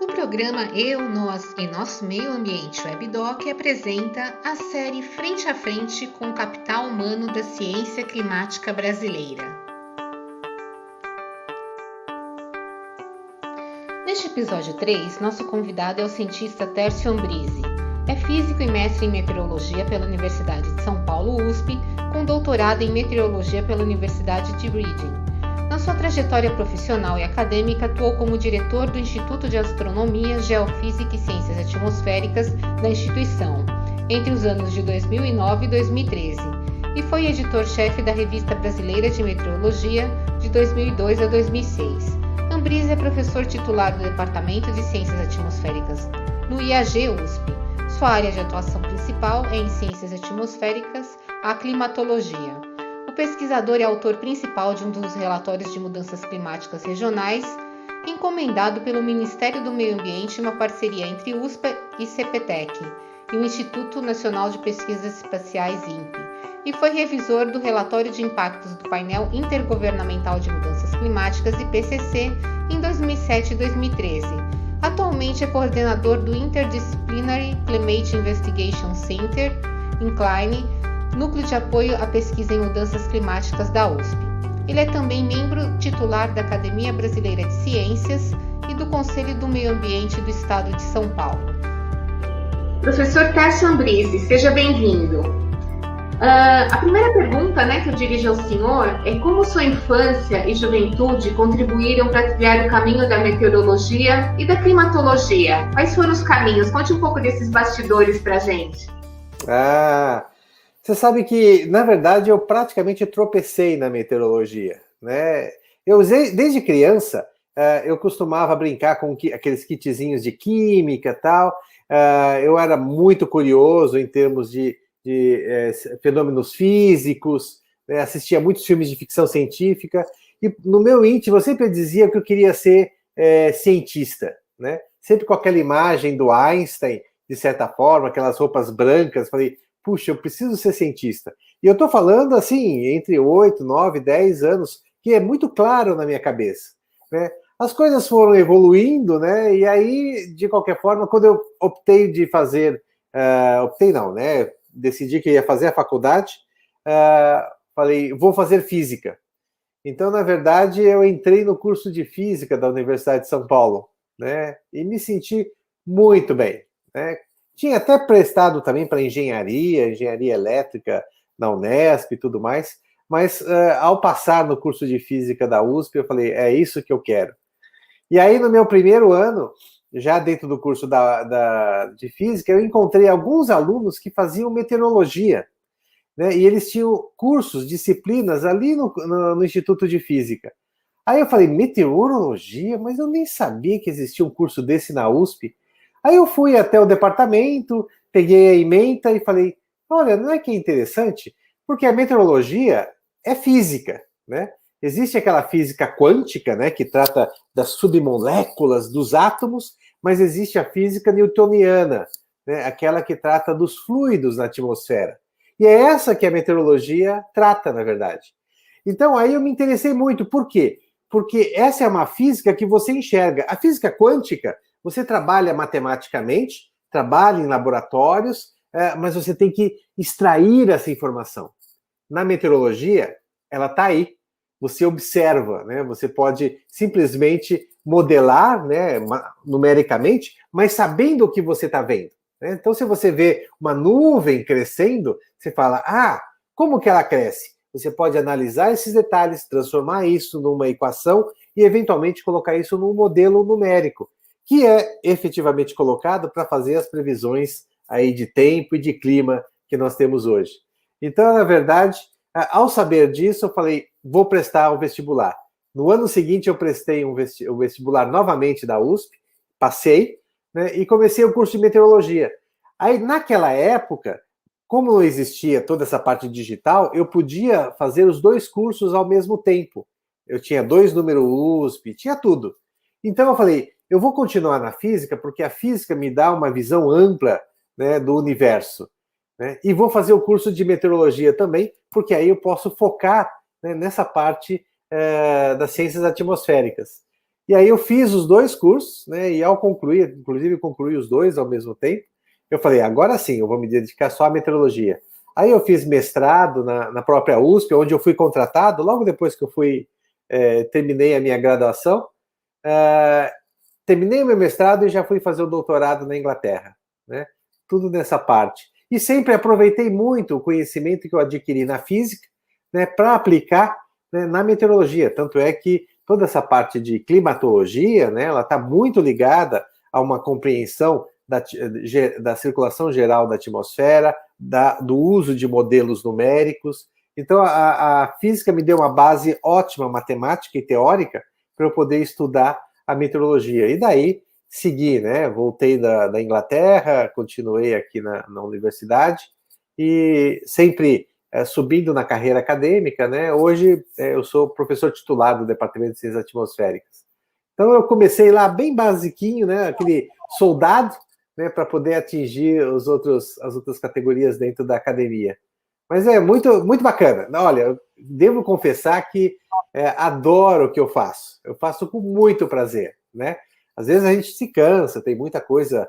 O programa Eu, Nós e Nosso Meio Ambiente WebDoc apresenta a série Frente a Frente com o Capital Humano da Ciência Climática Brasileira. Neste episódio 3, nosso convidado é o cientista Tércio Ambrizzi. É físico e mestre em meteorologia pela Universidade de São Paulo, USP, com doutorado em meteorologia pela Universidade de Reading. Na sua trajetória profissional e acadêmica, atuou como diretor do Instituto de Astronomia, Geofísica e Ciências Atmosféricas da instituição, entre os anos de 2009 e 2013, e foi editor-chefe da Revista Brasileira de Meteorologia de 2002 a 2006. Ambrizzi é professor titular do Departamento de Ciências Atmosféricas no IAG USP. Sua área de atuação principal é em Ciências Atmosféricas, a climatologia. O pesquisador é autor principal de um dos relatórios de mudanças climáticas regionais, encomendado pelo Ministério do Meio Ambiente em uma parceria entre USP e CPTEC e o Instituto Nacional de Pesquisas Espaciais INPE, e foi revisor do relatório de impactos do Painel Intergovernamental de Mudanças Climáticas, IPCC, em 2007 e 2013. Atualmente é coordenador do Interdisciplinary Climate Investigation Center, INCLINE, Núcleo de Apoio à Pesquisa em Mudanças Climáticas da USP. Ele é também membro titular da Academia Brasileira de Ciências e do Conselho do Meio Ambiente do Estado de São Paulo. Professor Tércio Ambrizzi, seja bem-vindo. A primeira pergunta, que eu dirijo ao senhor é como sua infância e juventude contribuíram para trilhar o caminho da meteorologia e da climatologia? Quais foram os caminhos? Conte um pouco desses bastidores para a gente. Você sabe que, na verdade, eu praticamente tropecei na meteorologia, né? Desde criança, eu costumava brincar com aqueles kitzinhos de química e tal. Eu era muito curioso em termos de fenômenos físicos, né? Assistia muitos filmes de ficção científica, e no meu íntimo eu sempre dizia que eu queria ser cientista, né? Sempre com aquela imagem do Einstein, de certa forma, aquelas roupas brancas, falei, puxa, eu preciso ser cientista. E eu estou falando, assim, entre 8, 9, 10 anos, que é muito claro na minha cabeça, né? As coisas foram evoluindo, né? E aí, de qualquer forma, quando eu optei de fazer... decidi que ia fazer a faculdade, falei, vou fazer física. Então, na verdade, eu entrei no curso de física da Universidade de São Paulo, né? E me senti muito bem, né? Tinha até prestado também para engenharia elétrica na Unesp e tudo mais, mas ao passar no curso de física da USP, eu falei, é isso que eu quero. E aí, no meu primeiro ano, já dentro do curso de física, eu encontrei alguns alunos que faziam meteorologia, né? E eles tinham cursos, disciplinas ali no Instituto de Física. Aí eu falei, meteorologia? Mas eu nem sabia que existia um curso desse na USP. Aí eu fui até o departamento, peguei a ementa e falei, olha, não é que é interessante? Porque a meteorologia é física, né? Existe aquela física quântica, né, que trata das submoléculas, dos átomos, mas existe a física newtoniana, né, aquela que trata dos fluidos na atmosfera. E é essa que a meteorologia trata, na verdade. Então aí eu me interessei muito. Por quê? Porque essa é uma física que você enxerga. A física quântica, você trabalha matematicamente, trabalha em laboratórios, mas você tem que extrair essa informação. Na meteorologia, ela está aí. Você observa, né? Você pode simplesmente modelar, né, numericamente, mas sabendo o que você está vendo, né? Então, se você vê uma nuvem crescendo, você fala, como que ela cresce? Você pode analisar esses detalhes, transformar isso numa equação e, eventualmente, colocar isso num modelo numérico, que é efetivamente colocado para fazer as previsões aí de tempo e de clima que nós temos hoje. Então, na verdade, ao saber disso, eu falei, vou prestar o vestibular. No ano seguinte, eu prestei o vestibular novamente da USP, passei, né, e comecei o curso de meteorologia. Aí, naquela época, como não existia toda essa parte digital, eu podia fazer os dois cursos ao mesmo tempo. Eu tinha 2 números USP, tinha tudo. Então, eu falei, eu vou continuar na física, porque a física me dá uma visão ampla, né, do universo, né? E vou fazer o curso de meteorologia também, porque aí eu posso focar, né, nessa parte das ciências atmosféricas. E aí eu fiz os dois cursos, né? E ao concluir, inclusive concluí os dois ao mesmo tempo, eu falei, agora sim, eu vou me dedicar só à meteorologia. Aí eu fiz mestrado na própria USP, onde eu fui contratado, logo depois que eu terminei a minha graduação, terminei o meu mestrado e já fui fazer o doutorado na Inglaterra, né? Tudo nessa parte. E sempre aproveitei muito o conhecimento que eu adquiri na física, né, para aplicar, né, na meteorologia. Tanto é que toda essa parte de climatologia, né, ela está muito ligada a uma compreensão da circulação geral da atmosfera, do uso de modelos numéricos. Então, a física me deu uma base ótima matemática e teórica para eu poder estudar a meteorologia. E daí, segui, né? Voltei da Inglaterra, continuei aqui na universidade e sempre subindo na carreira acadêmica, né? Hoje eu sou professor titular do Departamento de Ciências Atmosféricas. Então eu comecei lá bem basiquinho, né? Aquele soldado, né? Para poder atingir as outras categorias dentro da academia. Mas é muito, muito bacana. Olha, eu devo confessar que adoro o que eu faço. Eu faço com muito prazer, né? Às vezes a gente se cansa, tem muita coisa,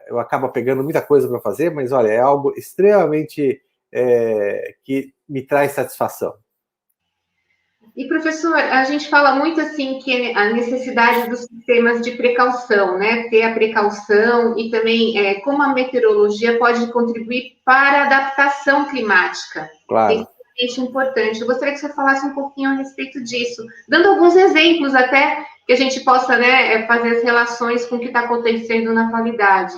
eu acabo pegando muita coisa para fazer, mas olha, é algo extremamente que me traz satisfação. E, professor, a gente fala muito assim que a necessidade dos sistemas de precaução, né? Ter a precaução e também como a meteorologia pode contribuir para a adaptação climática. Claro. É extremamente importante. Eu gostaria que você falasse um pouquinho a respeito disso, dando alguns exemplos até que a gente possa, né, fazer as relações com o que está acontecendo na atualidade.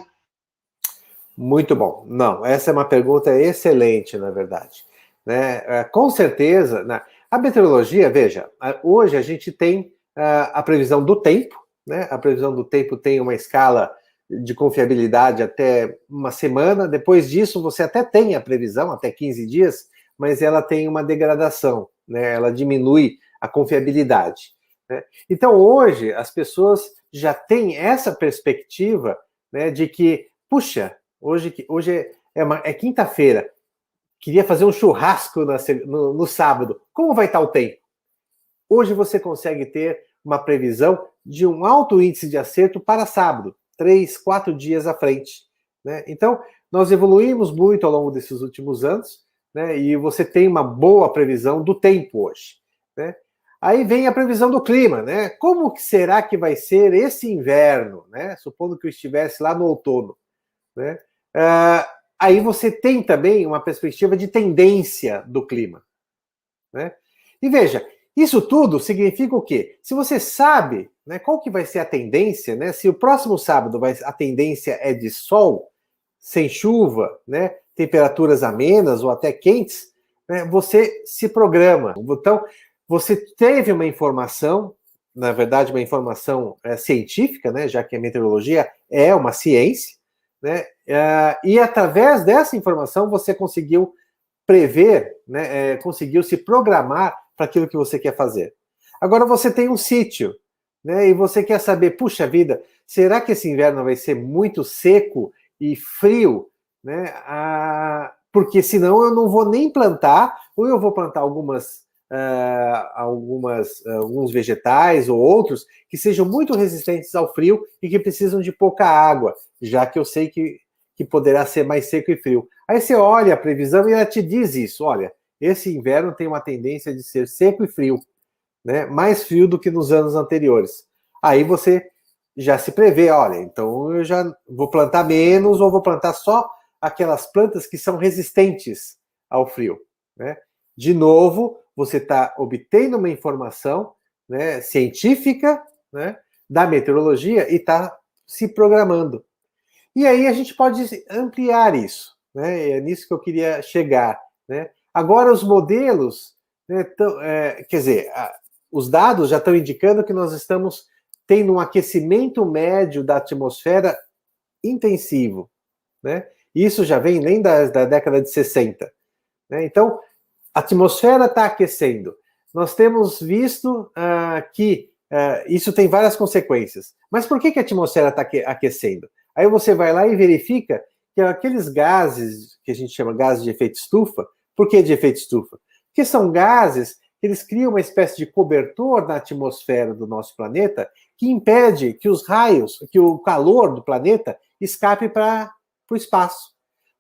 Muito bom. Não, essa é uma pergunta excelente, na verdade. Né? Com certeza, a meteorologia, veja, hoje a gente tem a previsão do tempo, né? A previsão do tempo tem uma escala de confiabilidade até uma semana, depois disso você até tem a previsão, até 15 dias, mas ela tem uma degradação, né? Ela diminui a confiabilidade. Né? Então hoje as pessoas já têm essa perspectiva, né, de que, puxa, hoje é quinta-feira, queria fazer um churrasco no sábado. Como vai estar o tempo? Hoje você consegue ter uma previsão de um alto índice de acerto para sábado, 3, 4 dias à frente. Né? Então, nós evoluímos muito ao longo desses últimos anos, né? E você tem uma boa previsão do tempo hoje. Né? Aí vem a previsão do clima, né? Como que será que vai ser esse inverno, né? Supondo que eu estivesse lá no outono, né? Aí você tem também uma perspectiva de tendência do clima. Né? E veja, isso tudo significa o quê? Se você sabe, né, qual que vai ser a tendência, né? Se o próximo sábado a tendência é de sol, sem chuva, né, temperaturas amenas ou até quentes, né, você se programa. Então, você teve uma informação, na verdade, uma informação científica, né, já que a meteorologia é uma ciência, né, e através dessa informação você conseguiu prever, né, conseguiu se programar para aquilo que você quer fazer. Agora você tem um sítio, né, e você quer saber, puxa vida, será que esse inverno vai ser muito seco e frio? Né? Porque senão eu não vou nem plantar, ou eu vou plantar alguns vegetais ou outros que sejam muito resistentes ao frio e que precisam de pouca água, já que eu sei que poderá ser mais seco e frio. Aí você olha a previsão e ela te diz isso, olha, esse inverno tem uma tendência de ser seco e frio, né? Mais frio do que nos anos anteriores. Aí você já se prevê, olha, então eu já vou plantar menos ou vou plantar só aquelas plantas que são resistentes ao frio. Né? De novo, você está obtendo uma informação, né, científica, né, da meteorologia e está se programando. E aí a gente pode ampliar isso, né? É nisso que eu queria chegar. Né? Agora os modelos, né, quer dizer, os dados já estão indicando que nós estamos tendo um aquecimento médio da atmosfera intensivo. Né? Isso já vem nem da década de 60. Né? Então, a atmosfera está aquecendo. Nós temos visto que isso tem várias consequências. Mas por que a atmosfera está aquecendo? Aí você vai lá e verifica que aqueles gases, que a gente chama gases de efeito estufa, por que de efeito estufa? Porque são gases eles criam uma espécie de cobertor na atmosfera do nosso planeta que impede que os raios, que o calor do planeta escape para o espaço.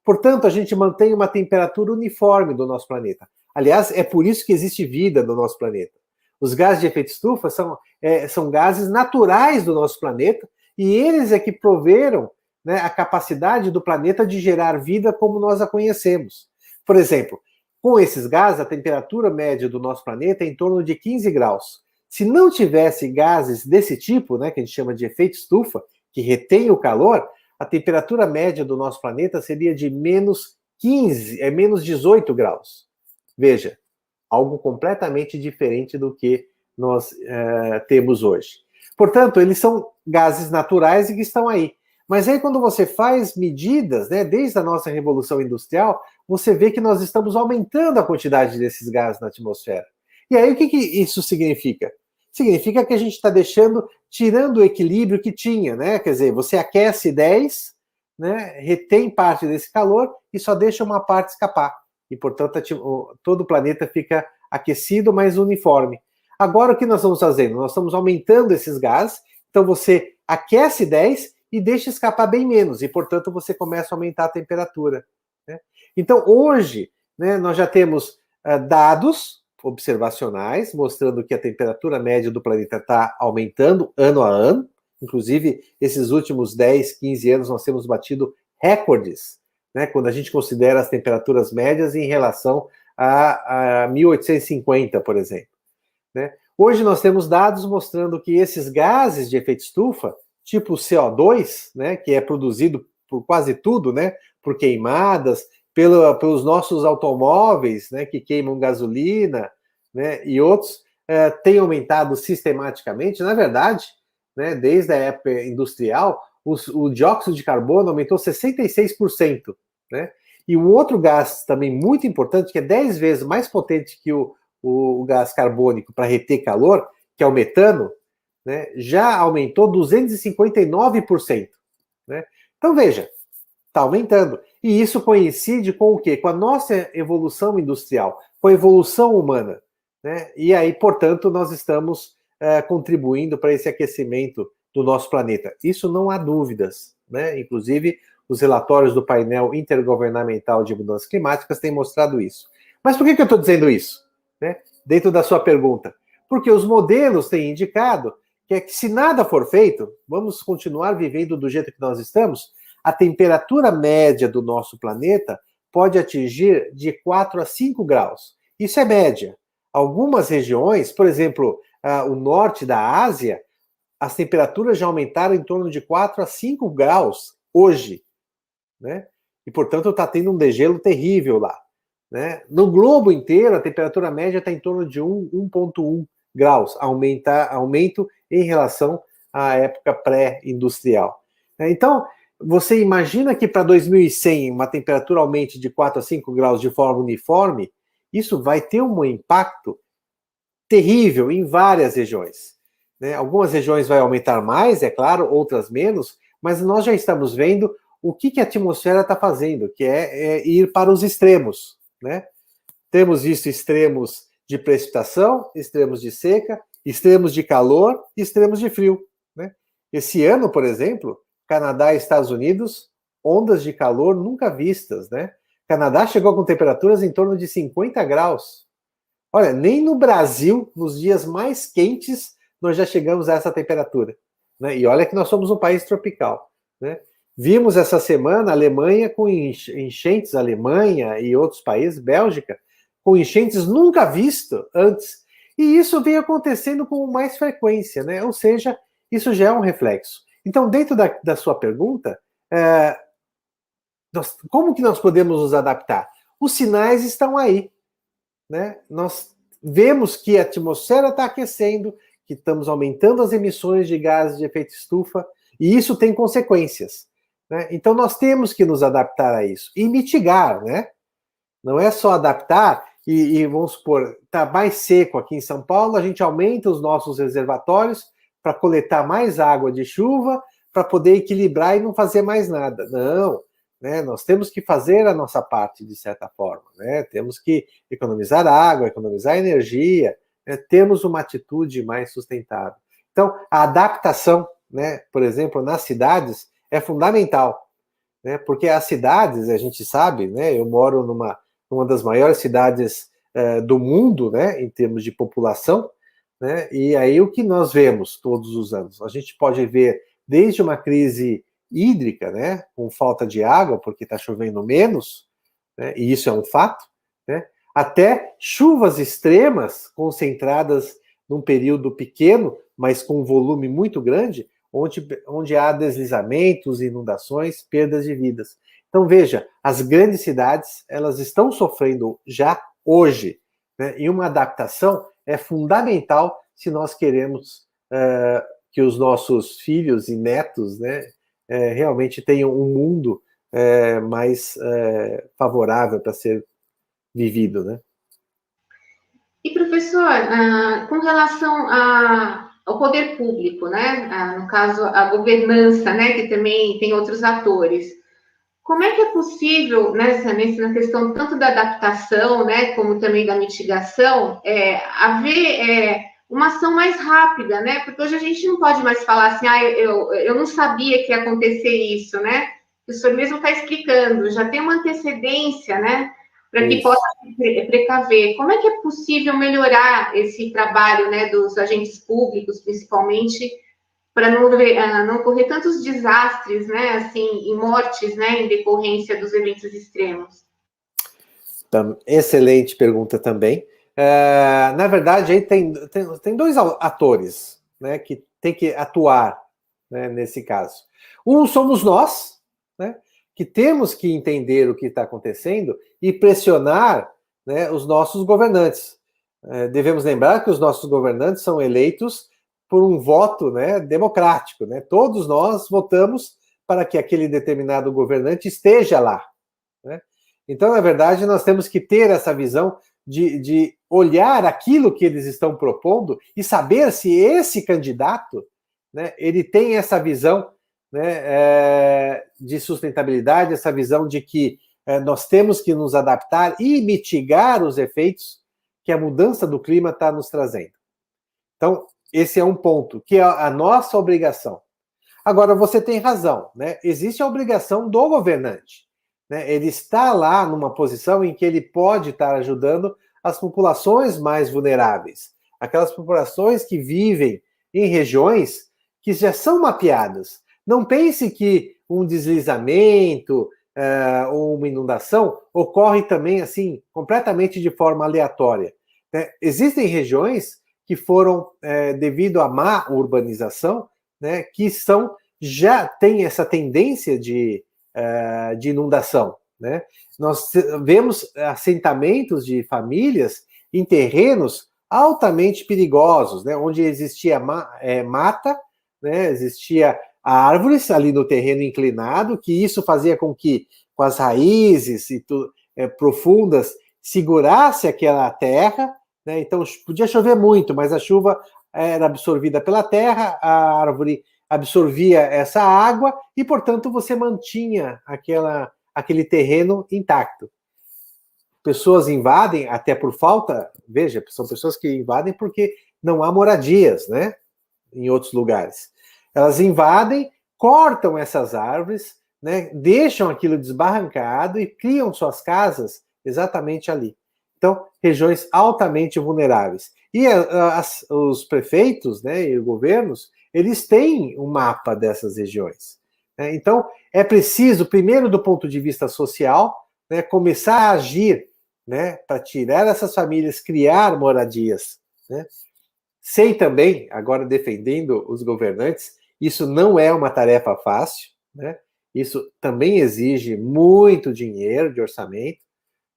Portanto, a gente mantém uma temperatura uniforme do nosso planeta. Aliás, é por isso que existe vida no nosso planeta. Os gases de efeito estufa são gases naturais do nosso planeta e eles é que proveram, né, a capacidade do planeta de gerar vida como nós a conhecemos. Por exemplo, com esses gases, a temperatura média do nosso planeta é em torno de 15 graus. Se não tivesse gases desse tipo, né, que a gente chama de efeito estufa, que retém o calor, a temperatura média do nosso planeta seria de menos 18 graus. Veja, algo completamente diferente do que nós temos hoje. Portanto, eles são gases naturais e que estão aí. Mas aí, quando você faz medidas, né, desde a nossa Revolução Industrial, você vê que nós estamos aumentando a quantidade desses gases na atmosfera. E aí, o que isso significa? Significa que a gente está tirando o equilíbrio que tinha, né? Quer dizer, você aquece 10, né, retém parte desse calor e só deixa uma parte escapar. E, portanto, todo o planeta fica aquecido, mas uniforme. Agora, o que nós estamos fazendo? Nós estamos aumentando esses gases, então você aquece 10 e deixa escapar bem menos, e, portanto, você começa a aumentar a temperatura. Né? Então, hoje, né, nós já temos dados observacionais mostrando que a temperatura média do planeta está aumentando ano a ano. Inclusive, esses últimos 10, 15 anos, nós temos batido recordes, né, quando a gente considera as temperaturas médias em relação a 1850, por exemplo. Né? Hoje nós temos dados mostrando que esses gases de efeito estufa, tipo CO2, né, que é produzido por quase tudo, né, por queimadas, pelos nossos automóveis, né, que queimam gasolina, né, e outros, tem aumentado sistematicamente. Na verdade, né, desde a época industrial, o dióxido de carbono aumentou 66%. Né? E um outro gás também muito importante, que é 10 vezes mais potente que o gás carbônico para reter calor, que é o metano, né, já aumentou 259%. Né? Então, veja, está aumentando. E isso coincide com o quê? Com a nossa evolução industrial, com a evolução humana. Né? E aí, portanto, nós estamos contribuindo para esse aquecimento do nosso planeta. Isso não há dúvidas. Né? Inclusive, os relatórios do painel intergovernamental de mudanças climáticas têm mostrado isso. Mas por que eu estou dizendo isso? Né? Dentro da sua pergunta. Porque os modelos têm indicado que se nada for feito, vamos continuar vivendo do jeito que nós estamos, a temperatura média do nosso planeta pode atingir de 4 a 5 graus. Isso é média. Algumas regiões, por exemplo, o norte da Ásia, as temperaturas já aumentaram em torno de 4 a 5 graus hoje. Né? E, portanto, está tendo um degelo terrível lá. Né? No globo inteiro, a temperatura média está em torno de 1,1 graus, aumento em relação à época pré-industrial. Então, você imagina que para 2100 uma temperatura aumente de 4 a 5 graus de forma uniforme, isso vai ter um impacto terrível em várias regiões. Né? Algumas regiões vai aumentar mais, é claro, outras menos, mas nós já estamos vendo o que a atmosfera está fazendo, que é ir para os extremos. Né? Temos visto extremos de precipitação, extremos de seca, extremos de calor e extremos de frio. Né? Esse ano, por exemplo, Canadá e Estados Unidos, ondas de calor nunca vistas. Né? Canadá chegou com temperaturas em torno de 50 graus. Olha, nem no Brasil, nos dias mais quentes, nós já chegamos a essa temperatura. Né? E olha que nós somos um país tropical. Né? Vimos essa semana a Alemanha com enchentes, Alemanha e outros países, Bélgica, com enchentes nunca vistas antes. E isso vem acontecendo com mais frequência, né? Ou seja, isso já é um reflexo. Então, dentro da sua pergunta, como que nós podemos nos adaptar? Os sinais estão aí. Né? Nós vemos que a atmosfera está aquecendo, que estamos aumentando as emissões de gases de efeito estufa, e isso tem consequências. Né? Então, nós temos que nos adaptar a isso e mitigar. Né? Não é só adaptar e vamos supor, está mais seco aqui em São Paulo, a gente aumenta os nossos reservatórios para coletar mais água de chuva, para poder equilibrar e não fazer mais nada. Não, né? Nós temos que fazer a nossa parte, de certa forma, né? Temos que economizar água, economizar energia, né? Temos uma atitude mais sustentável. Então, a adaptação, né, por exemplo, nas cidades, é fundamental, né? Porque as cidades, a gente sabe, né? Eu moro numa das maiores cidades do mundo, né, em termos de população, né? E aí o que nós vemos todos os anos? A gente pode ver desde uma crise hídrica, né, com falta de água, porque está chovendo menos, né, e isso é um fato, né, até chuvas extremas concentradas num período pequeno, mas com um volume muito grande, onde há deslizamentos, inundações, perdas de vidas. Então, veja, as grandes cidades, elas estão sofrendo já hoje, né, e uma adaptação é fundamental se nós queremos que os nossos filhos e netos, né, realmente tenham um mundo mais favorável para ser vivido, né? E, professor, com relação ao poder público, né? No caso, a governança, né? Que também tem outros atores. Como é que é possível, na questão tanto da adaptação, né? Como também da mitigação, haver uma ação mais rápida, né? Porque hoje a gente não pode mais falar assim, eu não sabia que ia acontecer isso, né? O senhor mesmo está explicando, já tem uma antecedência, né? Para que possa precaver. Como é que é possível melhorar esse trabalho, né, dos agentes públicos, principalmente, para não ocorrer tantos desastres, né, assim, e mortes, né, em decorrência dos eventos extremos? Excelente pergunta também. Na verdade, aí tem dois atores, né, que tem que atuar, né, nesse caso. Um somos nós, né, que temos que entender o que está acontecendo e pressionar, né, os nossos governantes. Devemos lembrar que os nossos governantes são eleitos por um voto, né, democrático, né? Todos nós votamos para que aquele determinado governante esteja lá, né? Então, na verdade, nós temos que ter essa visão de olhar aquilo que eles estão propondo e saber se esse candidato, né, ele tem essa visão, né, de sustentabilidade, essa visão de que nós temos que nos adaptar e mitigar os efeitos que a mudança do clima está nos trazendo. Então, esse é um ponto, que é a nossa obrigação. Agora, você tem razão, né? Existe a obrigação do governante, né? Ele está lá numa posição em que ele pode estar ajudando as populações mais vulneráveis, aquelas populações que vivem em regiões que já são mapeadas. Não pense que um deslizamento ou uma inundação ocorre também assim, completamente de forma aleatória, né? Existem regiões que foram, devido à má urbanização, né, que já têm essa tendência de inundação, né? Nós vemos assentamentos de famílias em terrenos altamente perigosos, né, onde existia mata, né, existia árvores ali no terreno inclinado, que isso fazia com que, com as raízes profundas, segurasse aquela terra, né? Então podia chover muito, mas a chuva era absorvida pela terra, a árvore absorvia essa água e, portanto, você mantinha aquele terreno intacto. Pessoas invadem até por falta, veja, são pessoas que invadem porque não há moradias, né, em outros lugares. Elas invadem, cortam essas árvores, né, deixam aquilo desbarrancado e criam suas casas exatamente ali. Então, regiões altamente vulneráveis. E os prefeitos, né, e os governos, eles têm um mapa dessas regiões, né? Então, é preciso, primeiro, do ponto de vista social, né, começar a agir, né, para tirar essas famílias, criar moradias, né? Sei também, agora defendendo os governantes, isso não é uma tarefa fácil, né? Isso também exige muito dinheiro de orçamento,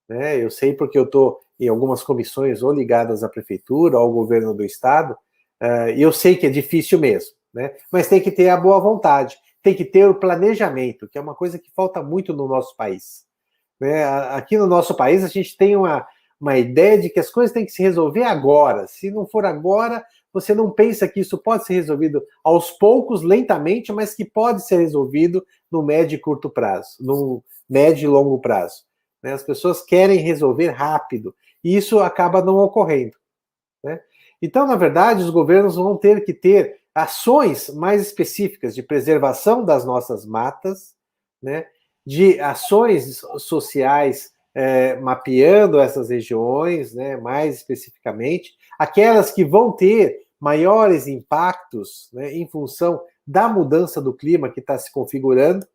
né? Eu sei porque eu estou em algumas comissões ou ligadas à prefeitura, ou ao governo do estado, e eu sei que é difícil mesmo, né? Mas tem que ter a boa vontade, tem que ter o planejamento, que é uma coisa que falta muito no nosso país, né? Aqui no nosso país a gente tem uma ideia de que as coisas têm que se resolver agora. Se não for agora, você não pensa que isso pode ser resolvido aos poucos, lentamente, mas que pode ser resolvido no médio e curto prazo, médio e longo prazo. Né? As pessoas querem resolver rápido, e isso acaba não ocorrendo. Né? Então, na verdade, os governos vão ter que ter ações mais específicas de preservação das nossas matas, né? De ações sociais mapeando essas regiões, né? Mais especificamente, aquelas que vão ter maiores impactos, né? Em função da mudança do clima que está se configurando,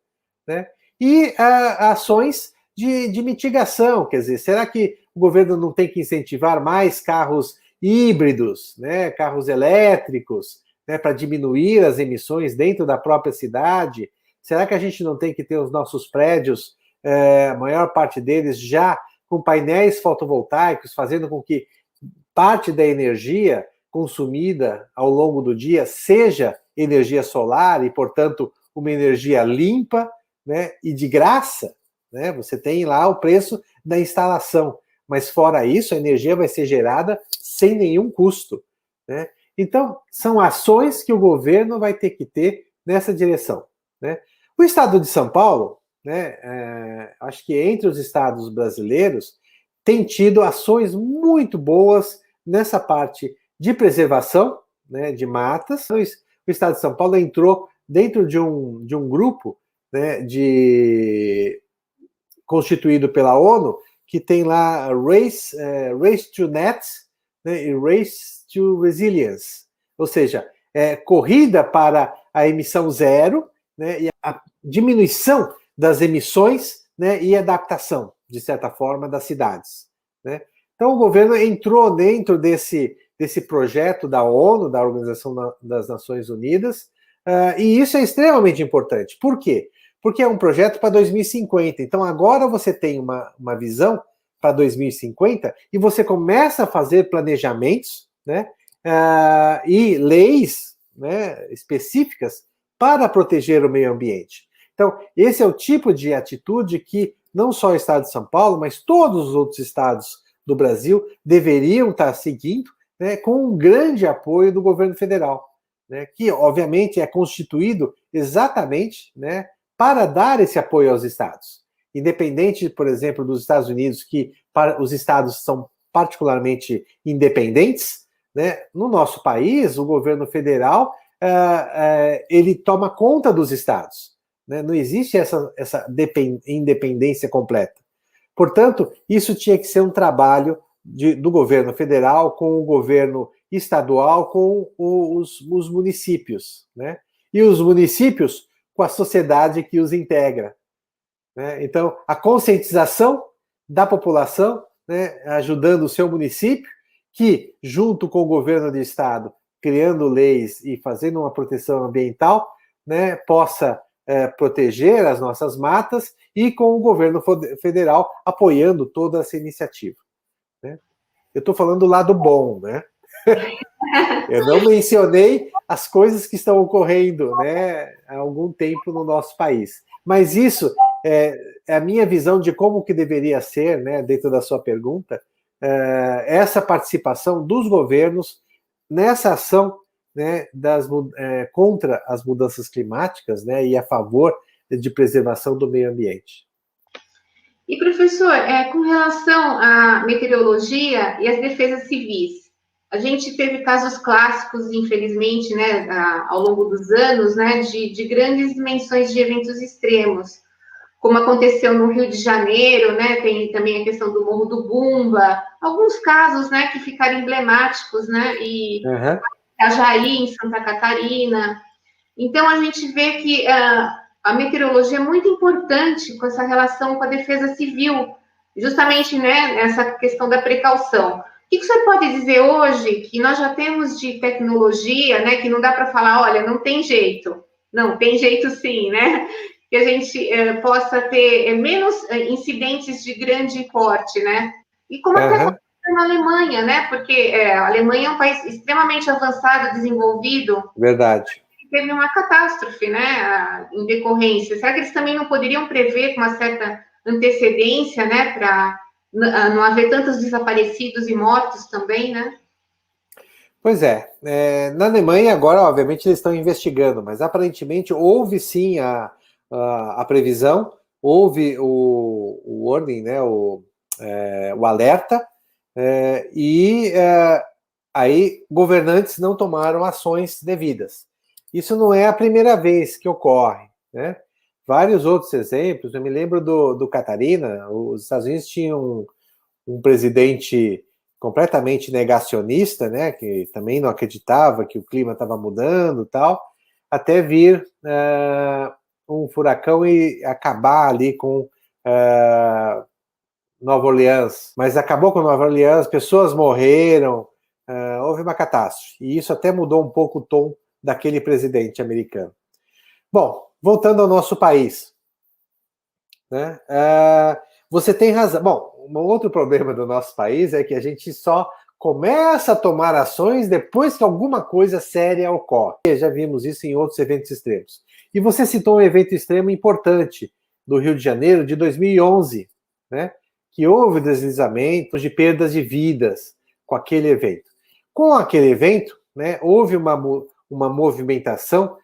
né? E ações de mitigação, quer dizer, será que o governo não tem que incentivar mais carros híbridos, né, carros elétricos, né, para diminuir as emissões dentro da própria cidade? Será que a gente não tem que ter os nossos prédios, a maior parte deles já com painéis fotovoltaicos, fazendo com que parte da energia consumida ao longo do dia seja energia solar e, portanto, uma energia limpa, né, e de graça? Né? Você tem lá o preço da instalação, mas fora isso, a energia vai ser gerada sem nenhum custo. Né? Então, são ações que o governo vai ter que ter nessa direção. Né? O estado de São Paulo, né, acho que entre os estados brasileiros, tem tido ações muito boas nessa parte de preservação, né, de matas. O estado de São Paulo entrou dentro de um grupo, né, constituído pela ONU, que tem lá Race to Net, né, e Race to Resilience, ou seja, corrida para a emissão zero, né, e a diminuição das emissões, né, e adaptação, de certa forma, das cidades. Né? Então, o governo entrou dentro desse projeto da ONU, da Organização das Nações Unidas, e isso é extremamente importante. Por quê? Porque é um projeto para 2050. Então, agora você tem uma visão para 2050 e você começa a fazer planejamentos, né, e leis, né, específicas para proteger o meio ambiente. Então, esse é o tipo de atitude que não só o estado de São Paulo, mas todos os outros estados do Brasil deveriam estar seguindo, né, com um grande apoio do governo federal, né, que, obviamente, é constituído exatamente, né, para dar esse apoio aos estados. Independente, por exemplo, dos Estados Unidos, que os estados são particularmente independentes, né, no nosso país, o governo federal ele toma conta dos estados. Né, não existe essa independência completa. Portanto, isso tinha que ser um trabalho do governo federal com o governo estadual, com os municípios. Né? E os municípios com a sociedade que os integra. Né? Então, a conscientização da população, né, ajudando o seu município, que, junto com o governo do estado, criando leis e fazendo uma proteção ambiental, né, possa proteger as nossas matas, e com o governo federal apoiando toda essa iniciativa. Né? Eu estou falando do lado bom, né? Eu não mencionei as coisas que estão ocorrendo, né, há algum tempo no nosso país. Mas isso é a minha visão de como que deveria ser, né, dentro da sua pergunta, essa participação dos governos nessa ação, né, contra as mudanças climáticas, né, e a favor de preservação do meio ambiente. E, professor, com relação à meteorologia e às defesas civis, a gente teve casos clássicos, infelizmente, né, ao longo dos anos, né, de grandes dimensões de eventos extremos, como aconteceu no Rio de Janeiro, né, tem também a questão do Morro do Bumba, alguns casos, né, que ficaram emblemáticos, né, e Itajaí, em Santa Catarina. Então, a gente vê que a meteorologia é muito importante com essa relação com a defesa civil, justamente, né, nessa questão da precaução. O que você pode dizer hoje que nós já temos de tecnologia, né, que não dá para falar, olha, não tem jeito. Não, tem jeito sim, né? Que a gente possa ter menos incidentes de grande porte, né? E como até na Alemanha, né? Porque a Alemanha é um país extremamente avançado, desenvolvido. Verdade. Teve uma catástrofe, né, em decorrência. Será que eles também não poderiam prever com uma certa antecedência, né, para não haver tantos desaparecidos e mortos também, né? Pois é. Na Alemanha, agora, obviamente, eles estão investigando, mas aparentemente houve sim a previsão, houve o warning, né, o alerta, e aí governantes não tomaram ações devidas. Isso não é a primeira vez que ocorre, né? Vários outros exemplos, eu me lembro do Catarina, os Estados Unidos tinham um presidente completamente negacionista, né, que também não acreditava que o clima estava mudando e tal, até vir um furacão e acabar ali com Nova Orleans. Mas acabou com Nova Orleans, pessoas morreram, houve uma catástrofe. E isso até mudou um pouco o tom daquele presidente americano. Bom, voltando ao nosso país, né? Você tem razão. Bom, um outro problema do nosso país é que a gente só começa a tomar ações depois que alguma coisa séria ocorre. Já vimos isso em outros eventos extremos. E você citou um evento extremo importante do Rio de Janeiro de 2011, né? Que houve deslizamentos de perdas de vidas com aquele evento. Com aquele evento, né, houve uma movimentação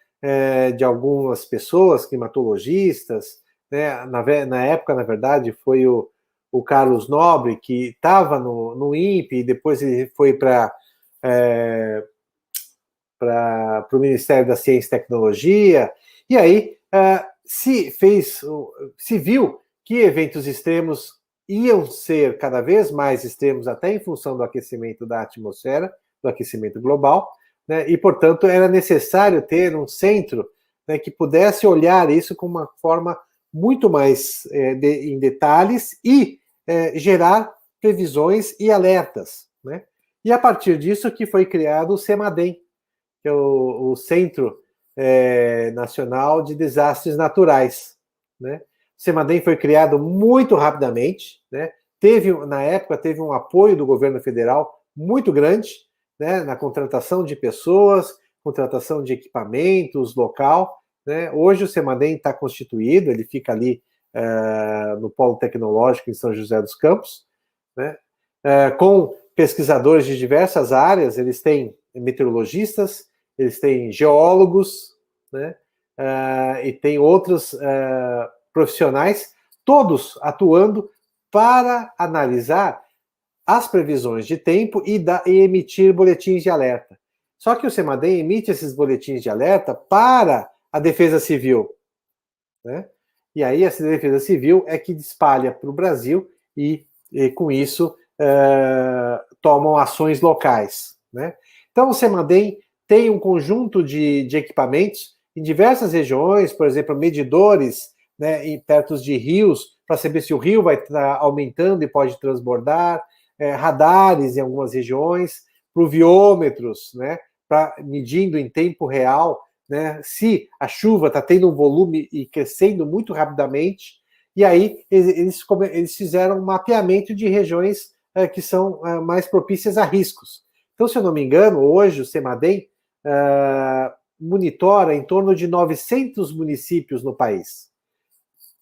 de algumas pessoas, climatologistas, né? Na época, na verdade, foi o Carlos Nobre, que estava no INPE, e depois ele foi para o Ministério da Ciência e Tecnologia, e aí se viu que eventos extremos iam ser cada vez mais extremos, até em função do aquecimento da atmosfera, do aquecimento global, né? E, portanto, era necessário ter um centro, né, que pudesse olhar isso com uma forma muito mais em detalhes e gerar previsões e alertas, né? E a partir disso que foi criado o CEMADEM, que é o Centro Nacional de Desastres Naturais, né? O CEMADEM foi criado muito rapidamente, né? Na época, teve um apoio do governo federal muito grande, né, na contratação de pessoas, contratação de equipamentos local, né? Hoje o CEMADEM está constituído, ele fica ali no Polo Tecnológico em São José dos Campos, né? Com pesquisadores de diversas áreas, eles têm meteorologistas, eles têm geólogos, né? E tem outros profissionais, todos atuando para analisar as previsões de tempo e emitir boletins de alerta. Só que o CEMADEM emite esses boletins de alerta para a Defesa Civil, né? E aí a Defesa Civil é que espalha para o Brasil e com isso tomam ações locais, né? Então o CEMADEM tem um conjunto de equipamentos em diversas regiões, por exemplo, medidores, né, perto de rios, para saber se o rio vai estar aumentando e pode transbordar, radares em algumas regiões, pluviômetros, né, medindo em tempo real, né, se a chuva está tendo um volume e crescendo muito rapidamente, e aí eles fizeram um mapeamento de regiões que são mais propícias a riscos. Então, se eu não me engano, hoje o CEMADEM monitora em torno de 900 municípios no país.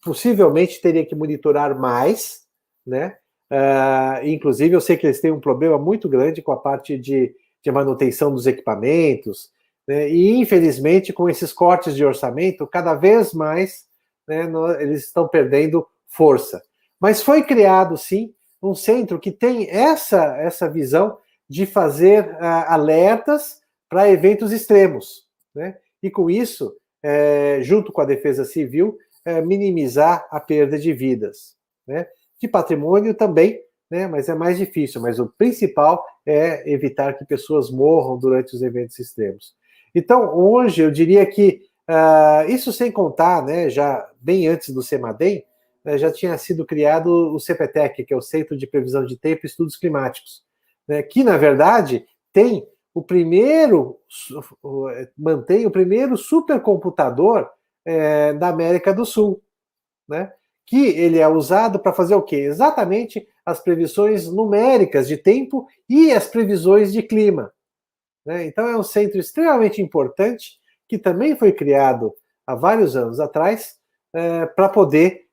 Possivelmente teria que monitorar mais, né? Inclusive, eu sei que eles têm um problema muito grande com a parte de manutenção dos equipamentos, né? E, infelizmente, com esses cortes de orçamento, cada vez mais, né, eles estão perdendo força. Mas foi criado, sim, um centro que tem essa visão de fazer alertas para eventos extremos, né? E com isso, junto com a Defesa Civil, minimizar a perda de vidas, né? De patrimônio também, né? Mas é mais difícil. Mas o principal é evitar que pessoas morram durante os eventos extremos. Então, hoje, eu diria que, isso sem contar, né, já bem antes do CEMADEM, já tinha sido criado o CPTEC, que é o Centro de Previsão de Tempo e Estudos Climáticos, né, que, na verdade, mantém o primeiro supercomputador da América do Sul, né? Que ele é usado para fazer o quê? Exatamente as previsões numéricas de tempo e as previsões de clima, né? Então é um centro extremamente importante que também foi criado há vários anos atrás para poder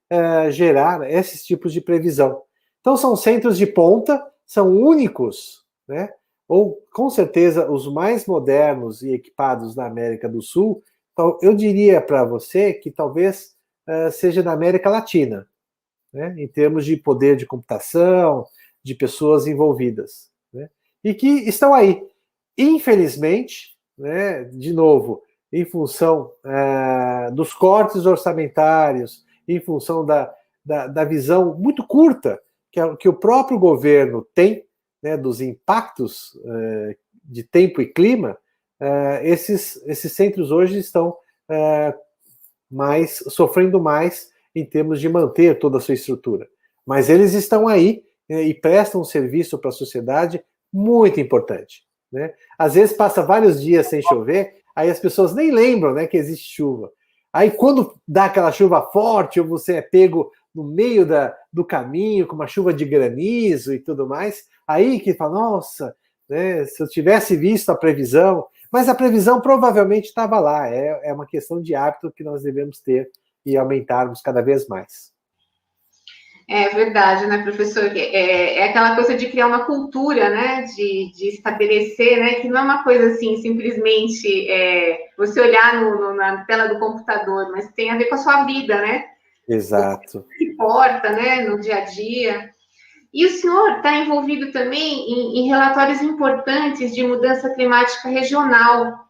gerar esses tipos de previsão. Então são centros de ponta, são únicos, né? Ou com certeza os mais modernos e equipados da América do Sul. Então eu diria para você que talvez seja da América Latina, né, em termos de poder de computação, de pessoas envolvidas, né, e que estão aí. Infelizmente, né, de novo, em função dos cortes orçamentários, em função da visão muito curta que o próprio governo tem, né, dos impactos de tempo e clima, esses centros hoje estão sofrendo mais em termos de manter toda a sua estrutura. Mas eles estão aí, né, e prestam um serviço para a sociedade muito importante, né? Às vezes passa vários dias sem chover, aí as pessoas nem lembram, né, que existe chuva. Aí quando dá aquela chuva forte, ou você é pego no meio do caminho, com uma chuva de granizo e tudo mais, aí que fala, nossa, né, se eu tivesse visto a previsão, mas a previsão provavelmente estava lá, é uma questão de hábito que nós devemos ter e aumentarmos cada vez mais. É verdade, né, professor? É aquela coisa de criar uma cultura, né, de estabelecer, né, que não é uma coisa assim, simplesmente você olhar na tela do computador, mas tem a ver com a sua vida, né? Exato. O que importa, né, no dia a dia. E o senhor está envolvido também em relatórios importantes de mudança climática regional.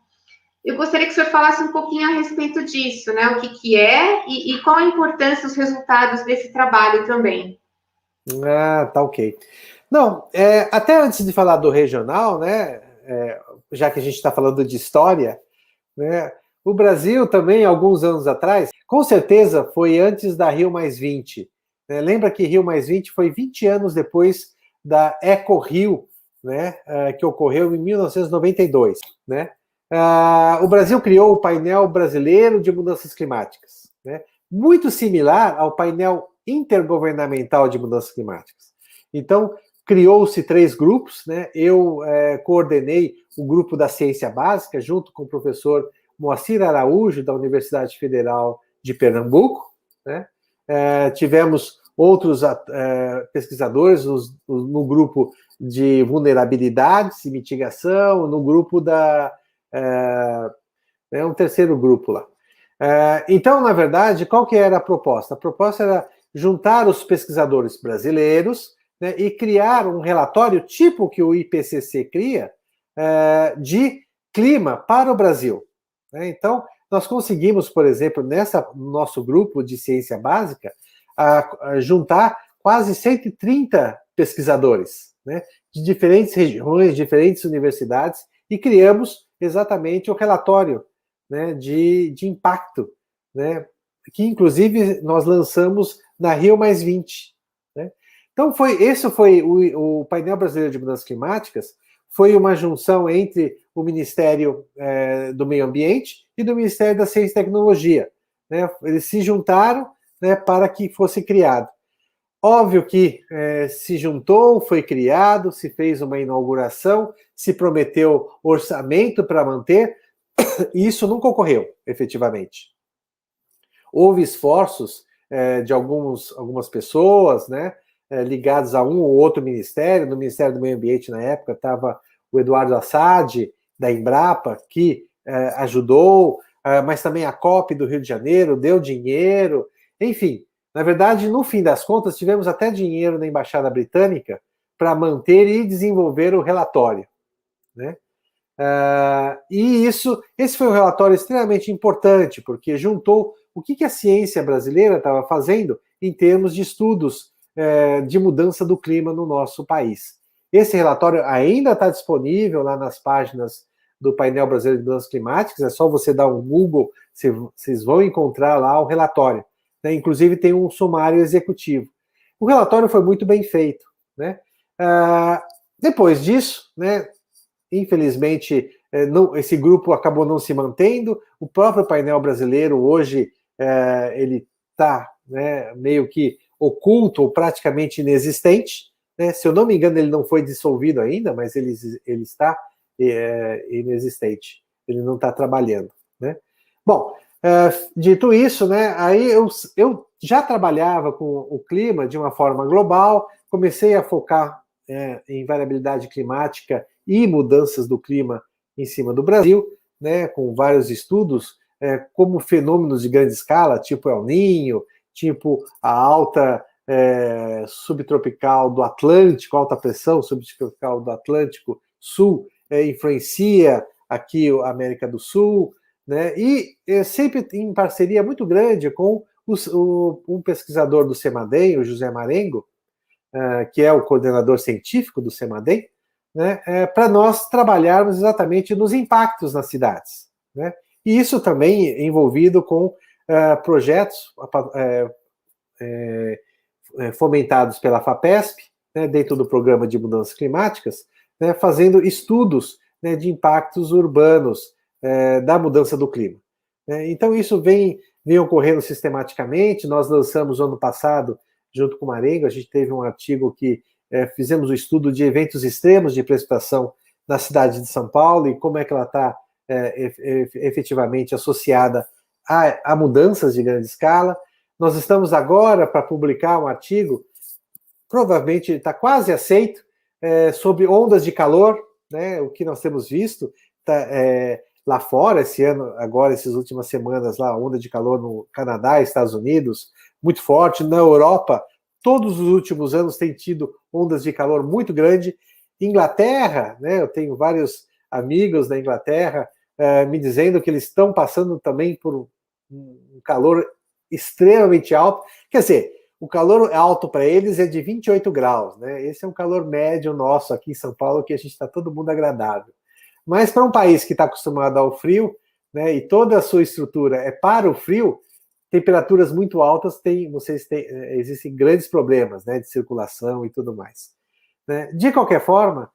Eu gostaria que o senhor falasse um pouquinho a respeito disso, né? O que é e qual a importância dos resultados desse trabalho também. Ah, tá ok. Não, até antes de falar do regional, né, já que a gente está falando de história, né, o Brasil também, alguns anos atrás, com certeza foi antes da Rio+20. Né? Lembra que Rio+20 foi 20 anos depois da Eco Rio, né, que ocorreu em 1992. Né? O Brasil criou o Painel Brasileiro de Mudanças Climáticas, né, muito similar ao painel intergovernamental de mudanças climáticas. Então, criou-se 3 grupos, né? Eu coordenei o grupo da ciência básica, junto com o professor Moacir Araújo, da Universidade Federal de Pernambuco, né? Tivemos outros pesquisadores no grupo de vulnerabilidades e mitigação, no grupo um terceiro grupo lá. Então, na verdade, qual que era a proposta? A proposta era juntar os pesquisadores brasileiros, né, e criar um relatório tipo que o IPCC cria de clima para o Brasil. Né? Então, nós conseguimos, por exemplo, no nosso grupo de ciência básica, juntar quase 130 pesquisadores, né, de diferentes regiões, diferentes universidades, e criamos exatamente o relatório, né, de impacto, né, que inclusive nós lançamos na Rio+20. Né? Então esse foi o Painel Brasileiro de Mudanças Climáticas, foi uma junção entre o Ministério do Meio Ambiente e do Ministério da Ciência e Tecnologia. Né? Eles se juntaram, né, para que fosse criado. Óbvio que se juntou, foi criado, se fez uma inauguração, se prometeu orçamento para manter, e isso nunca ocorreu, efetivamente. Houve esforços de algumas pessoas, né, ligados a um ou outro ministério. No Ministério do Meio Ambiente, na época, estava o Eduardo Assad, da Embrapa, que ajudou, mas também a COP do Rio de Janeiro deu dinheiro. Enfim, na verdade, no fim das contas, tivemos até dinheiro na Embaixada Britânica para manter e desenvolver o relatório. Né? E esse foi um relatório extremamente importante, porque juntou o que a ciência brasileira estava fazendo em termos de estudos de mudança do clima no nosso país. Esse relatório ainda está disponível lá nas páginas do Painel Brasileiro de Mudanças Climáticas, é só você dar um Google, vocês vão encontrar lá o relatório. Né? Inclusive tem um sumário executivo. O relatório foi muito bem feito. Né? Depois disso, né, infelizmente, esse grupo acabou não se mantendo. O próprio painel brasileiro, hoje, ele está, né, meio que oculto ou praticamente inexistente. Né? Se eu não me engano, ele não foi dissolvido ainda, mas ele está inexistente. Ele não está trabalhando. Né? Bom, dito isso, né, aí eu já trabalhava com o clima de uma forma global, comecei a focar em variabilidade climática e mudanças do clima em cima do Brasil, né, com vários estudos como fenômenos de grande escala, tipo El Niño, tipo a alta subtropical do Atlântico, alta pressão subtropical do Atlântico Sul, influencia aqui a América do Sul, né? E sempre em parceria muito grande com um pesquisador do CEMADEM, o José Marengo, que é o coordenador científico do CEMADEM, né? Para nós trabalharmos exatamente nos impactos nas cidades, né? E isso também envolvido com projetos fomentados pela FAPESP, né, dentro do programa de mudanças climáticas, né, fazendo estudos, né, de impactos urbanos da mudança do clima. Então, isso vem ocorrendo sistematicamente. Nós lançamos ano passado, junto com o Marengo, a gente teve um artigo que fizemos o estudo de eventos extremos de precipitação na cidade de São Paulo e como é que ela está efetivamente associada a mudanças de grande escala. Nós estamos agora para publicar um artigo, provavelmente está quase aceito, sobre ondas de calor, né, o que nós temos visto lá fora esse ano, agora, essas últimas semanas, lá, onda de calor no Canadá, Estados Unidos, muito forte. Na Europa, todos os últimos anos tem tido ondas de calor muito grande. Inglaterra, né, eu tenho vários amigos da Inglaterra me dizendo que eles estão passando também por um calor extremamente alto. Quer dizer, o calor alto para eles é de 28 graus, né? Esse é um calor médio nosso aqui em São Paulo, que a gente está todo mundo agradável. Mas para um país que está acostumado ao frio, né, e toda a sua estrutura é para o frio, temperaturas muito altas existem grandes problemas, né, de circulação e tudo mais. Né? De qualquer forma,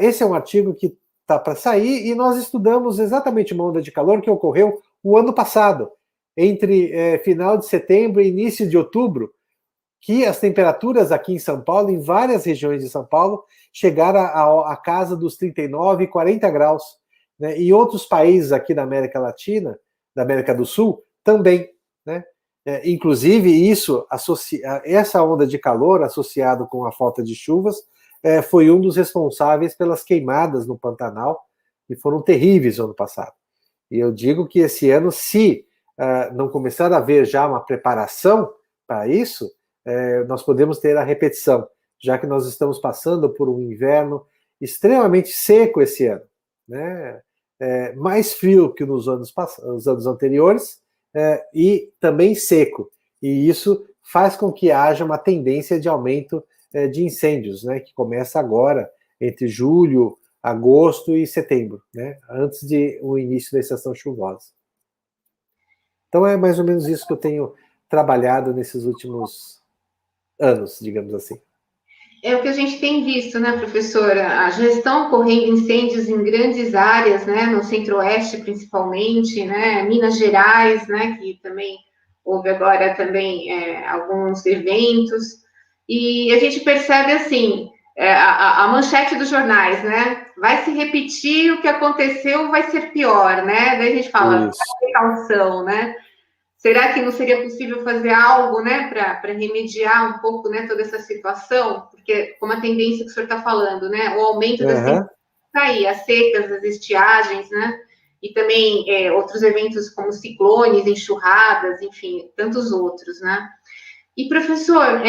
esse é um artigo que está para sair e nós estudamos exatamente uma onda de calor que ocorreu o ano passado, entre final de setembro e início de outubro, que as temperaturas aqui em São Paulo, em várias regiões de São Paulo, chegaram à casa dos 39 e 40 graus. Né? E outros países aqui da América Latina, da América do Sul, também. Né? Inclusive, essa onda de calor, associado com a falta de chuvas, foi um dos responsáveis pelas queimadas no Pantanal, que foram terríveis no ano passado. E eu digo que esse ano, se não começar a haver já uma preparação para isso, nós podemos ter a repetição, já que nós estamos passando por um inverno extremamente seco esse ano, né? Mais frio que nos anos anteriores, e também seco. E isso faz com que haja uma tendência de aumento de incêndios, né? Que começa agora, entre julho, agosto e setembro, né? Antes do início da estação chuvosa. Então é mais ou menos isso que eu tenho trabalhado nesses últimos anos, digamos assim. É o que a gente tem visto, né, professora? Já estão ocorrendo incêndios em grandes áreas, né, no Centro-Oeste principalmente, né, Minas Gerais, né, que também houve agora também alguns eventos, e a gente percebe assim, a manchete dos jornais, né, vai se repetir o que aconteceu, vai ser pior, né, daí a gente fala, precaução, né, será que não seria possível fazer algo, né, para remediar um pouco, né, toda essa situação? Porque, como a tendência que o senhor está falando, né, o aumento das temperaturas está aí, as secas, as estiagens, né, e também outros eventos como ciclones, enxurradas, enfim, tantos outros, né. E, professor,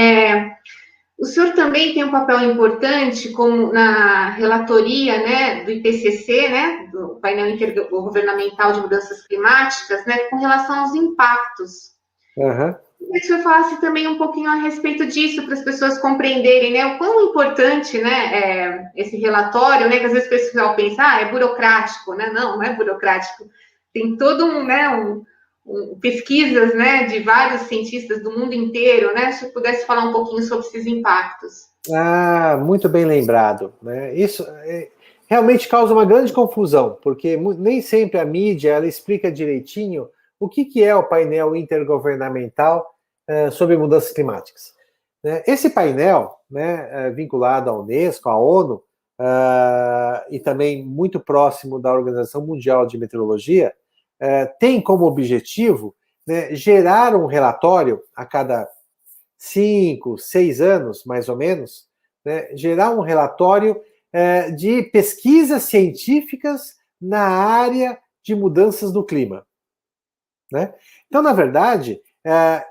o senhor também tem um papel importante como na relatoria, né, do IPCC, né, do painel intergovernamental de mudanças climáticas, né, com relação aos impactos. Uhum. Queria que o senhor falasse também um pouquinho a respeito disso, para as pessoas compreenderem, né, o quão importante, né, esse relatório, né, que às vezes o pessoal pensa, é burocrático, né, não é burocrático, tem todo pesquisas, né, de vários cientistas do mundo inteiro, né, se eu pudesse falar um pouquinho sobre esses impactos. Muito bem lembrado, né? Isso realmente causa uma grande confusão, porque nem sempre a mídia ela explica direitinho o que é o painel intergovernamental sobre mudanças climáticas. Esse painel, né, vinculado à Unesco, à ONU, e também muito próximo da Organização Mundial de Meteorologia, tem como objetivo, né, gerar um relatório a cada 5, 6 anos, mais ou menos, né, gerar um relatório de pesquisas científicas na área de mudanças do clima. né? Então, na verdade,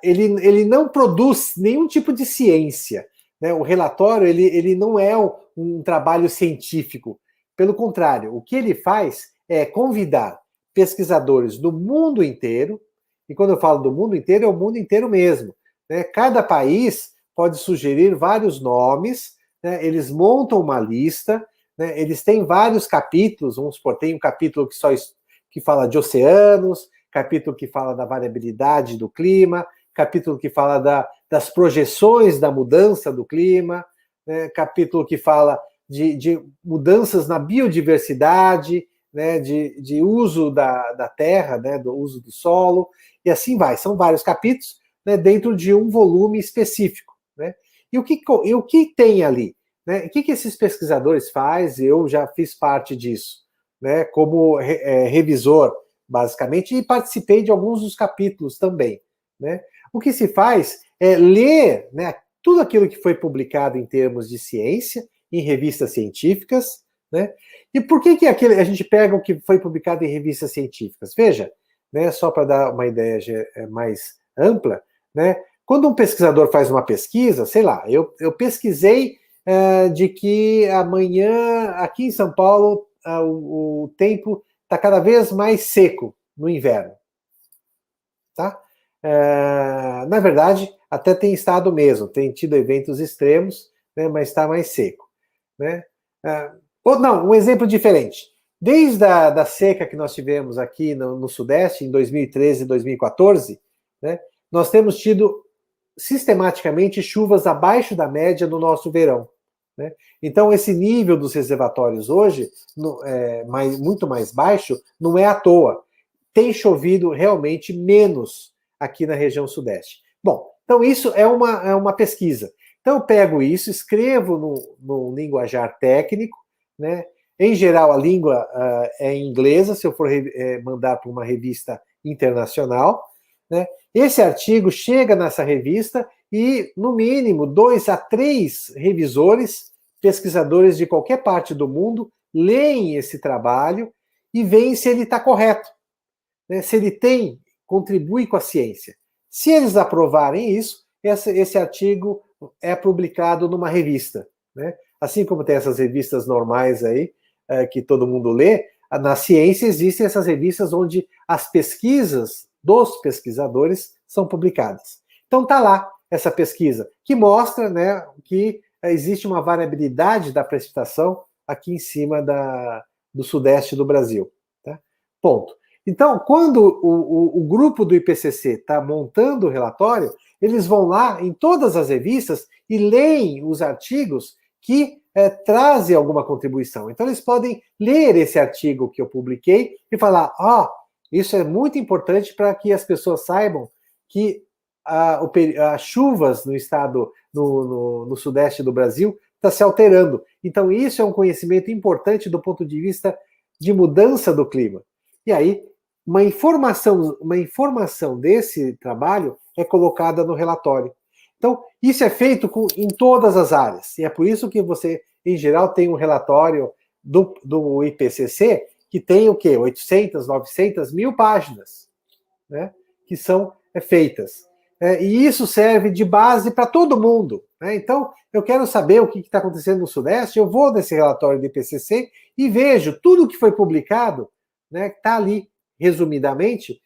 ele não produz nenhum tipo de ciência, né? O relatório ele não é um trabalho científico. Pelo contrário, o que ele faz é convidar pesquisadores do mundo inteiro, e quando eu falo do mundo inteiro, é o mundo inteiro mesmo, né? Cada país pode sugerir vários nomes, né? Eles montam uma lista, né? Eles têm vários capítulos, vamos supor, tem um capítulo que fala de oceanos, capítulo que fala da variabilidade do clima, capítulo que fala das projeções da mudança do clima, né? Capítulo que fala de mudanças na biodiversidade, né? de uso da terra, né? Do uso do solo, e assim vai. São vários capítulos, né? Dentro de um volume específico, né? E o que tem ali? Né? O que esses pesquisadores fazem? Eu já fiz parte disso, né? Como revisor, basicamente, e participei de alguns dos capítulos também, né? O que se faz é ler, né, tudo aquilo que foi publicado em termos de ciência, em revistas científicas, né? E por que a gente pega o que foi publicado em revistas científicas? Veja, né, só para dar uma ideia mais ampla, né? Quando um pesquisador faz uma pesquisa, sei lá, eu pesquisei de que amanhã, aqui em São Paulo, o tempo está cada vez mais seco no inverno. Tá? Na verdade, até tem estado mesmo, tem tido eventos extremos, né, mas está mais seco. Né? Ou não, um exemplo diferente. Desde a seca que nós tivemos aqui no Sudeste, em 2013 e 2014, né, nós temos tido sistematicamente chuvas abaixo da média no nosso verão. Né? Então, esse nível dos reservatórios hoje, muito mais baixo, não é à toa. Tem chovido realmente menos aqui na região Sudeste. Bom, então isso é uma pesquisa. Então eu pego isso, escrevo no linguajar técnico, né? Em geral a língua é inglesa, se eu for mandar para uma revista internacional, né? Esse artigo chega nessa revista e, no mínimo, 2 a 3 revisores, pesquisadores de qualquer parte do mundo, leem esse trabalho e veem se ele está correto, né? Se ele contribui com a ciência. Se eles aprovarem isso, esse artigo é publicado numa revista, né? Assim como tem essas revistas normais aí, que todo mundo lê, na ciência existem essas revistas onde as pesquisas dos pesquisadores são publicadas. Então está lá essa pesquisa, que mostra, né, que existe uma variabilidade da precipitação aqui em cima do sudeste do Brasil. Tá? Ponto. Então, quando o grupo do IPCC está montando o relatório, eles vão lá em todas as revistas e leem os artigos que trazem alguma contribuição. Então, eles podem ler esse artigo que eu publiquei e falar: isso é muito importante para que as pessoas saibam que as chuvas no estado, no sudeste do Brasil, está se alterando. Então, isso é um conhecimento importante do ponto de vista de mudança do clima. E aí, uma informação desse trabalho é colocada no relatório. Então, isso é feito em todas as áreas. E é por isso que você, em geral, tem um relatório do IPCC que tem o quê? 800, 900, 1000 páginas, né? Que são feitas. E isso serve de base para todo mundo. Né? Então, eu quero saber o que está acontecendo no Sudeste, eu vou nesse relatório do IPCC e vejo tudo o que foi publicado, né, que está ali, resumidamente,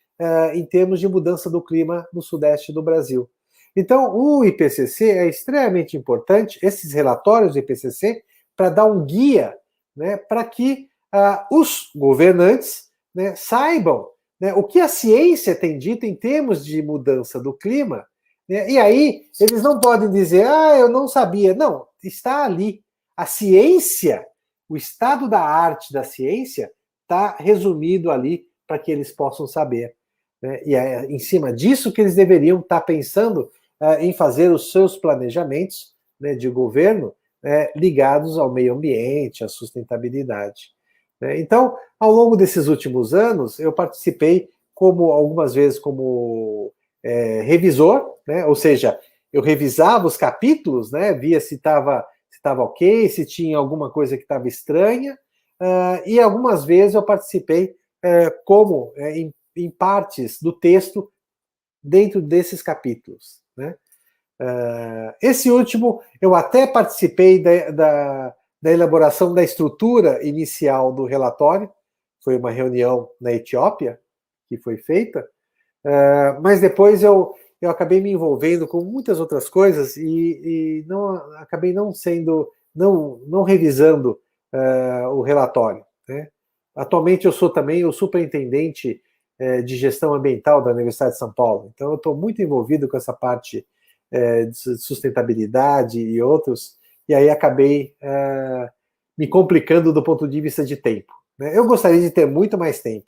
em termos de mudança do clima no Sudeste do Brasil. Então, o IPCC é extremamente importante, esses relatórios do IPCC, para dar um guia, né, para que os governantes, né, saibam, né, o que a ciência tem dito em termos de mudança do clima, né, e aí eles não podem dizer: eu não sabia. Não, está ali. A ciência, o estado da arte da ciência, está resumido ali para que eles possam saber. Né? E é em cima disso que eles deveriam estar pensando em fazer os seus planejamentos, né, de governo, ligados ao meio ambiente, à sustentabilidade. Então, ao longo desses últimos anos, eu participei algumas vezes como revisor, né? Ou seja, eu revisava os capítulos, né? Via se estava ok, se tinha alguma coisa que estava estranha, e algumas vezes eu participei como em partes do texto dentro desses capítulos, né? Esse último, eu até participei da elaboração da estrutura inicial do relatório, foi uma reunião na Etiópia que foi feita, mas depois eu acabei me envolvendo com muitas outras coisas e acabei não revisando o relatório, né? Atualmente eu sou também o superintendente de gestão ambiental da Universidade de São Paulo, então eu estou muito envolvido com essa parte de sustentabilidade e outros, e aí acabei me complicando do ponto de vista de tempo, né? Eu gostaria de ter muito mais tempo,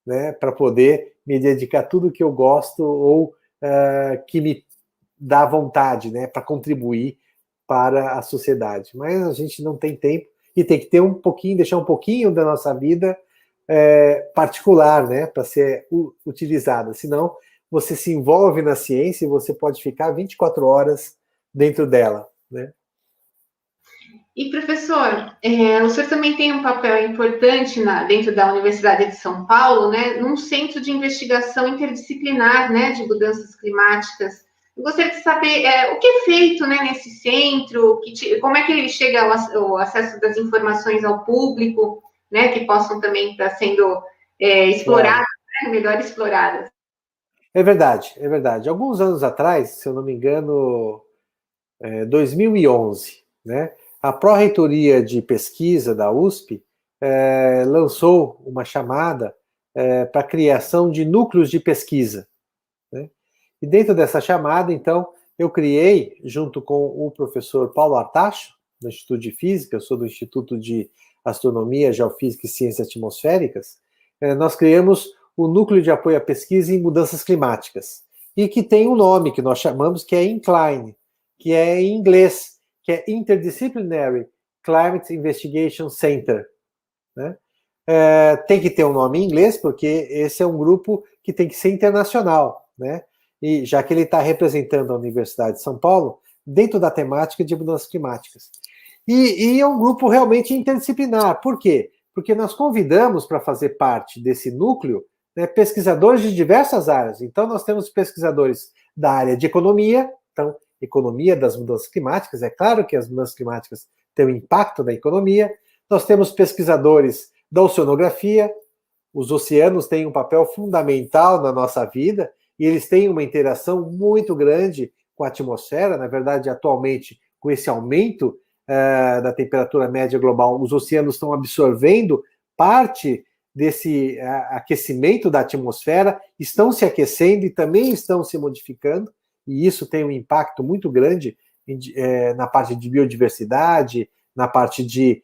né, para poder me dedicar a tudo que eu gosto ou que me dá vontade, né, para contribuir para a sociedade. Mas a gente não tem tempo e tem que ter deixar um pouquinho da nossa vida particular, né, para ser utilizada. Senão, você se envolve na ciência e você pode ficar 24 horas dentro dela, né? E, professor, o senhor também tem um papel importante dentro da Universidade de São Paulo, né, num centro de investigação interdisciplinar, né, de mudanças climáticas. Eu gostaria de saber o que é feito, né, nesse centro, como é que ele chega ao acesso das informações ao público, né, que possam também estar sendo exploradas, né, melhor exploradas. É verdade, é verdade. Alguns anos atrás, se eu não me engano, 2011, né, a Pró-Reitoria de Pesquisa da USP lançou uma chamada para a criação de núcleos de pesquisa, né? E dentro dessa chamada, então, eu criei, junto com o professor Paulo Artacho, do Instituto de Física, eu sou do Instituto de Astronomia, Geofísica e Ciências Atmosféricas, nós criamos o Núcleo de Apoio à Pesquisa em Mudanças Climáticas, e que tem um nome que nós chamamos que é INCLINE, que é em inglês, que é Interdisciplinary Climate Investigation Center, né? Tem que ter um nome em inglês, porque esse é um grupo que tem que ser internacional, né? E já que ele está representando a Universidade de São Paulo dentro da temática de mudanças climáticas. E é um grupo realmente interdisciplinar. Por quê? Porque nós convidamos para fazer parte desse núcleo, né, pesquisadores de diversas áreas. Então, nós temos pesquisadores da área de economia, então, economia das mudanças climáticas, é claro que as mudanças climáticas têm um impacto na economia. Nós temos pesquisadores da oceanografia, os oceanos têm um papel fundamental na nossa vida, e eles têm uma interação muito grande com a atmosfera. Na verdade, atualmente, com esse aumento da temperatura média global, os oceanos estão absorvendo parte desse aquecimento da atmosfera, estão se aquecendo e também estão se modificando, e isso tem um impacto muito grande na parte de biodiversidade, na parte de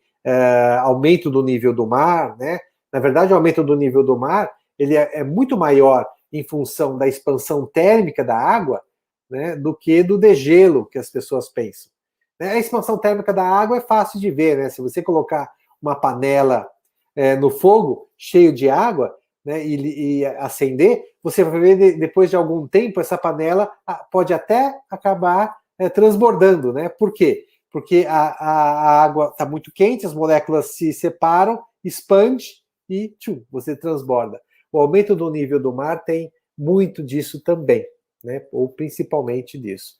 aumento do nível do mar, né? Na verdade, o aumento do nível do mar ele é muito maior em função da expansão térmica da água, né, do que do degelo que as pessoas pensam. A expansão térmica da água é fácil de ver, né? Se você colocar uma panela no fogo, cheio de água, né, e acender, você vai ver depois de algum tempo essa panela pode até acabar transbordando, né? Por quê? Porque a água está muito quente, as moléculas se separam, expande e você transborda. O aumento do nível do mar tem muito disso também, né? Ou principalmente disso.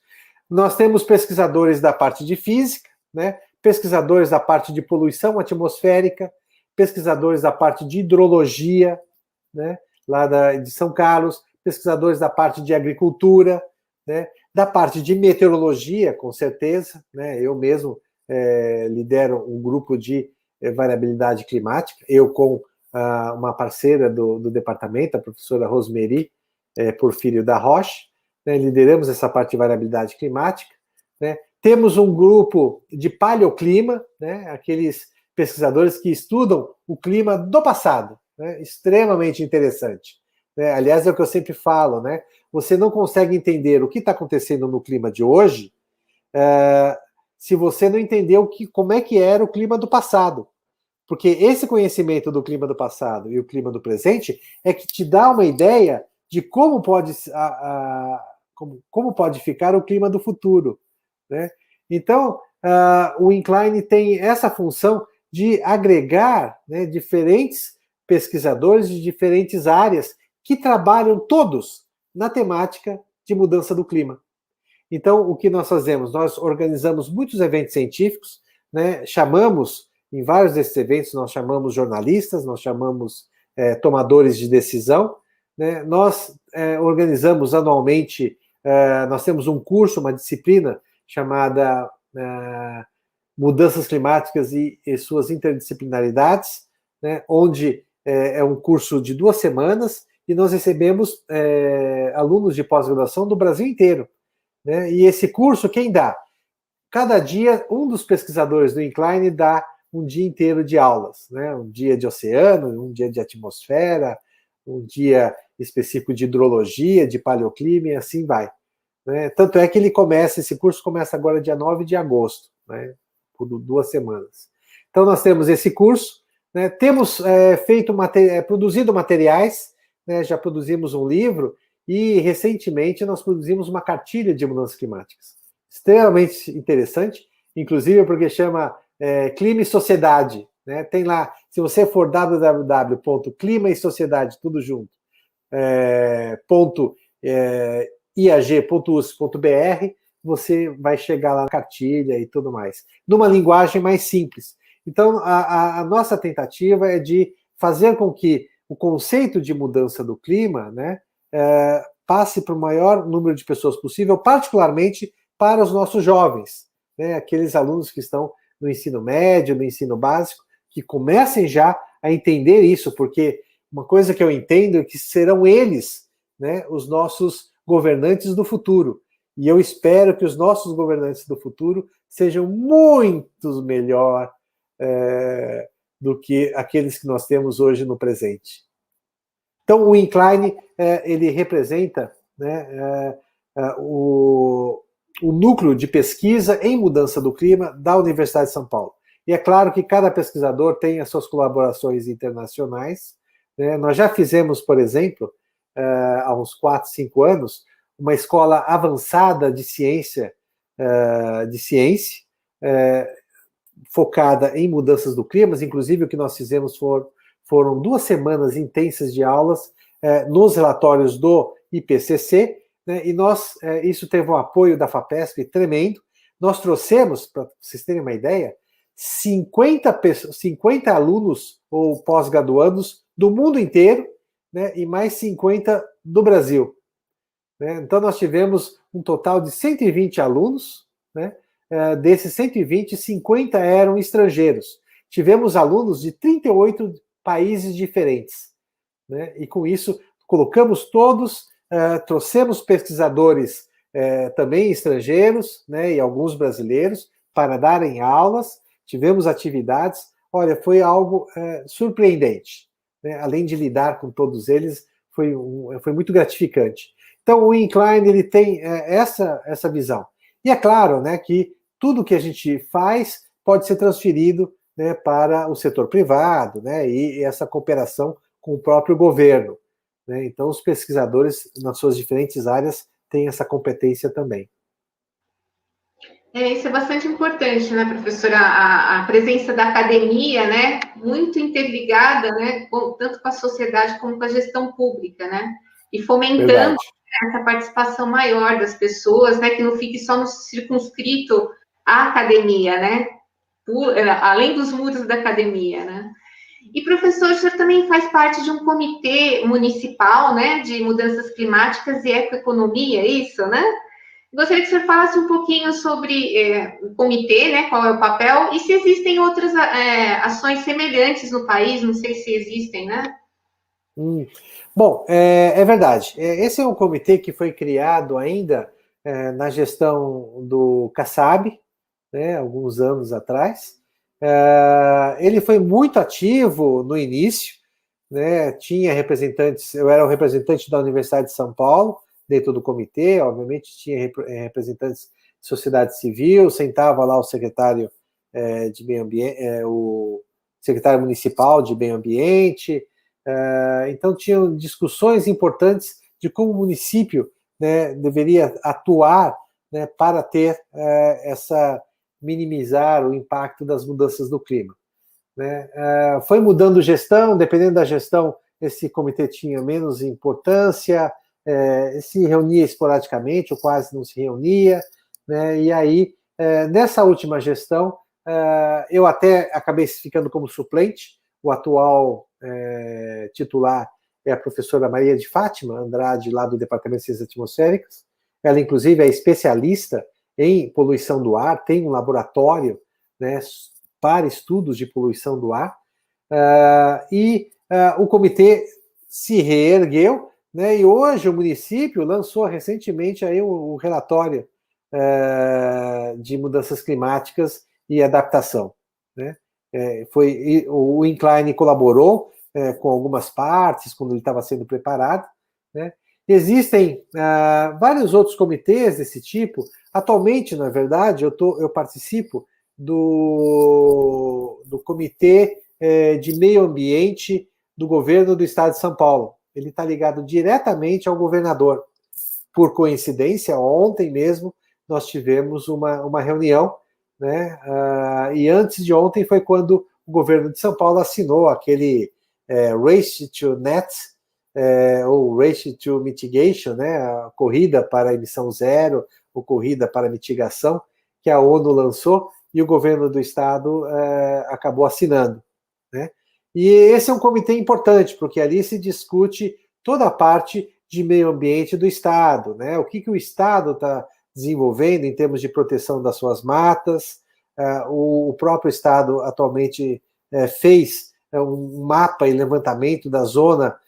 Nós temos pesquisadores da parte de física, né? Pesquisadores da parte de poluição atmosférica, pesquisadores da parte de hidrologia, né? Lá de São Carlos, pesquisadores da parte de agricultura, né? Da parte de meteorologia, com certeza, né? Eu mesmo lidero um grupo de variabilidade climática, eu com uma parceira do departamento, a professora Rosemary Porfírio da Rocha, né? Lideramos essa parte de variabilidade climática, né? Temos um grupo de paleoclima, né? Aqueles pesquisadores que estudam o clima do passado, né? Extremamente interessante, né? Aliás, é o que eu sempre falo, né? Você não consegue entender o que está acontecendo no clima de hoje se você não entendeu como é que era o clima do passado. Porque esse conhecimento do clima do passado e o clima do presente é que te dá uma ideia de como pode ficar o clima do futuro, né? Então, o INCLINE tem essa função de agregar, né, diferentes pesquisadores de diferentes áreas que trabalham todos na temática de mudança do clima. Então, o que nós fazemos? Nós organizamos muitos eventos científicos, né? Chamamos, em vários desses eventos, nós chamamos jornalistas, nós chamamos tomadores de decisão, né? Nós organizamos anualmente, nós temos um curso, uma disciplina chamada Mudanças Climáticas e suas interdisciplinaridades, né? Onde é um curso de 2 semanas e nós recebemos alunos de pós-graduação do Brasil inteiro. Né? E esse curso, quem dá? Cada dia, um dos pesquisadores do Incline dá um dia inteiro de aulas, né? Um dia de oceano, um dia de atmosfera, um dia específico de hidrologia, de paleoclima, e assim vai. Né? Tanto é que esse curso começa agora dia 9 de agosto, né? Por 2 semanas. Então, nós temos esse curso, né? Temos produzido materiais, né? Já produzimos um livro, e, recentemente, nós produzimos uma cartilha de mudanças climáticas. Extremamente interessante, inclusive porque chama Clima e Sociedade. Né? Tem lá, se você for www.climaesociedade, tudo junto, .iag.usp.br, você vai chegar lá na cartilha e tudo mais. Numa linguagem mais simples. Então, a nossa tentativa é de fazer com que o conceito de mudança do clima, né, passe para o maior número de pessoas possível, particularmente para os nossos jovens, né, aqueles alunos que estão no ensino médio, no ensino básico, que comecem já a entender isso, porque uma coisa que eu entendo é que serão eles, né, os nossos governantes do futuro. E eu espero que os nossos governantes do futuro sejam muito melhor do que aqueles que nós temos hoje no presente. Então, o Incline, ele representa, né, o núcleo de pesquisa em mudança do clima da Universidade de São Paulo. E é claro que cada pesquisador tem as suas colaborações internacionais. Né? Nós já fizemos, por exemplo, há uns 4, 5 anos, uma escola avançada de ciência, focada em mudanças do clima. Inclusive, o que nós fizemos foram 2 semanas intensas de aulas nos relatórios do IPCC, né, e isso teve um apoio da FAPESP tremendo. Nós trouxemos, para vocês terem uma ideia, 50 alunos ou pós-graduandos do mundo inteiro, né, e mais 50 do Brasil. Né? Então, nós tivemos um total de 120 alunos, né? Desses 120, 50 eram estrangeiros. Tivemos alunos de 38 países diferentes. Né? E com isso, colocamos todos, trouxemos pesquisadores também estrangeiros, né, e alguns brasileiros, para darem aulas, tivemos atividades. Olha, foi algo surpreendente. Né? Além de lidar com todos eles, foi muito gratificante. Então, o Incline, ele tem essa visão. E é claro, né, que tudo que a gente faz pode ser transferido, né, para o setor privado, né, e essa cooperação com o próprio governo. Né? Então, os pesquisadores, nas suas diferentes áreas, têm essa competência também. Isso é bastante importante, né, professora? A presença da academia, né, muito interligada, né, tanto com a sociedade como com a gestão pública, né, e fomentando Verdade. essa participação maior das pessoas, né, que não fique só no circunscrito à academia, né, além dos muros da academia, né. E, professor, o senhor também faz parte de um comitê municipal, né, de mudanças climáticas e ecoeconomia, isso, né? Gostaria que o senhor falasse um pouquinho sobre o comitê, né, qual é o papel, e se existem outras ações semelhantes no país, não sei se existem, né? Bom, é verdade. Esse é um comitê que foi criado ainda na gestão do Kassab, né, alguns anos atrás. Ele foi muito ativo no início, né, tinha representantes, eu era o representante da Universidade de São Paulo, dentro do comitê, obviamente tinha representantes de sociedade civil, sentava lá o secretário de meio ambiente, o secretário municipal de meio ambiente, então tinham discussões importantes de como o município, né, deveria atuar, né, para ter minimizar o impacto das mudanças do clima. Né? Foi mudando gestão, dependendo da gestão, esse comitê tinha menos importância, se reunia esporadicamente, ou quase não se reunia, né? E aí, nessa última gestão, eu até acabei ficando como suplente, o atual titular é a professora Maria de Fátima Andrade, lá do Departamento de Ciências Atmosféricas. Ela, inclusive, é especialista em poluição do ar, tem um laboratório, né, para estudos de poluição do ar, o comitê se reergueu, né, e hoje o município lançou recentemente aí um relatório de mudanças climáticas e adaptação, né? O Incline colaborou com algumas partes quando ele estava sendo preparado, né? Existem vários outros comitês desse tipo. Atualmente, na verdade, eu participo do Comitê de Meio Ambiente do governo do estado de São Paulo. Ele está ligado diretamente ao governador. Por coincidência, ontem mesmo nós tivemos uma reunião, né? E antes de ontem foi quando o governo de São Paulo assinou aquele Race to Net, ou Race to Mitigation, né? A corrida para a emissão zero, ou corrida para a mitigação, que a ONU lançou, e o governo do estado acabou assinando, né? E esse é um comitê importante, porque ali se discute toda a parte de meio ambiente do estado, né? O que o estado está desenvolvendo em termos de proteção das suas matas. O próprio estado atualmente fez um mapa e levantamento da zona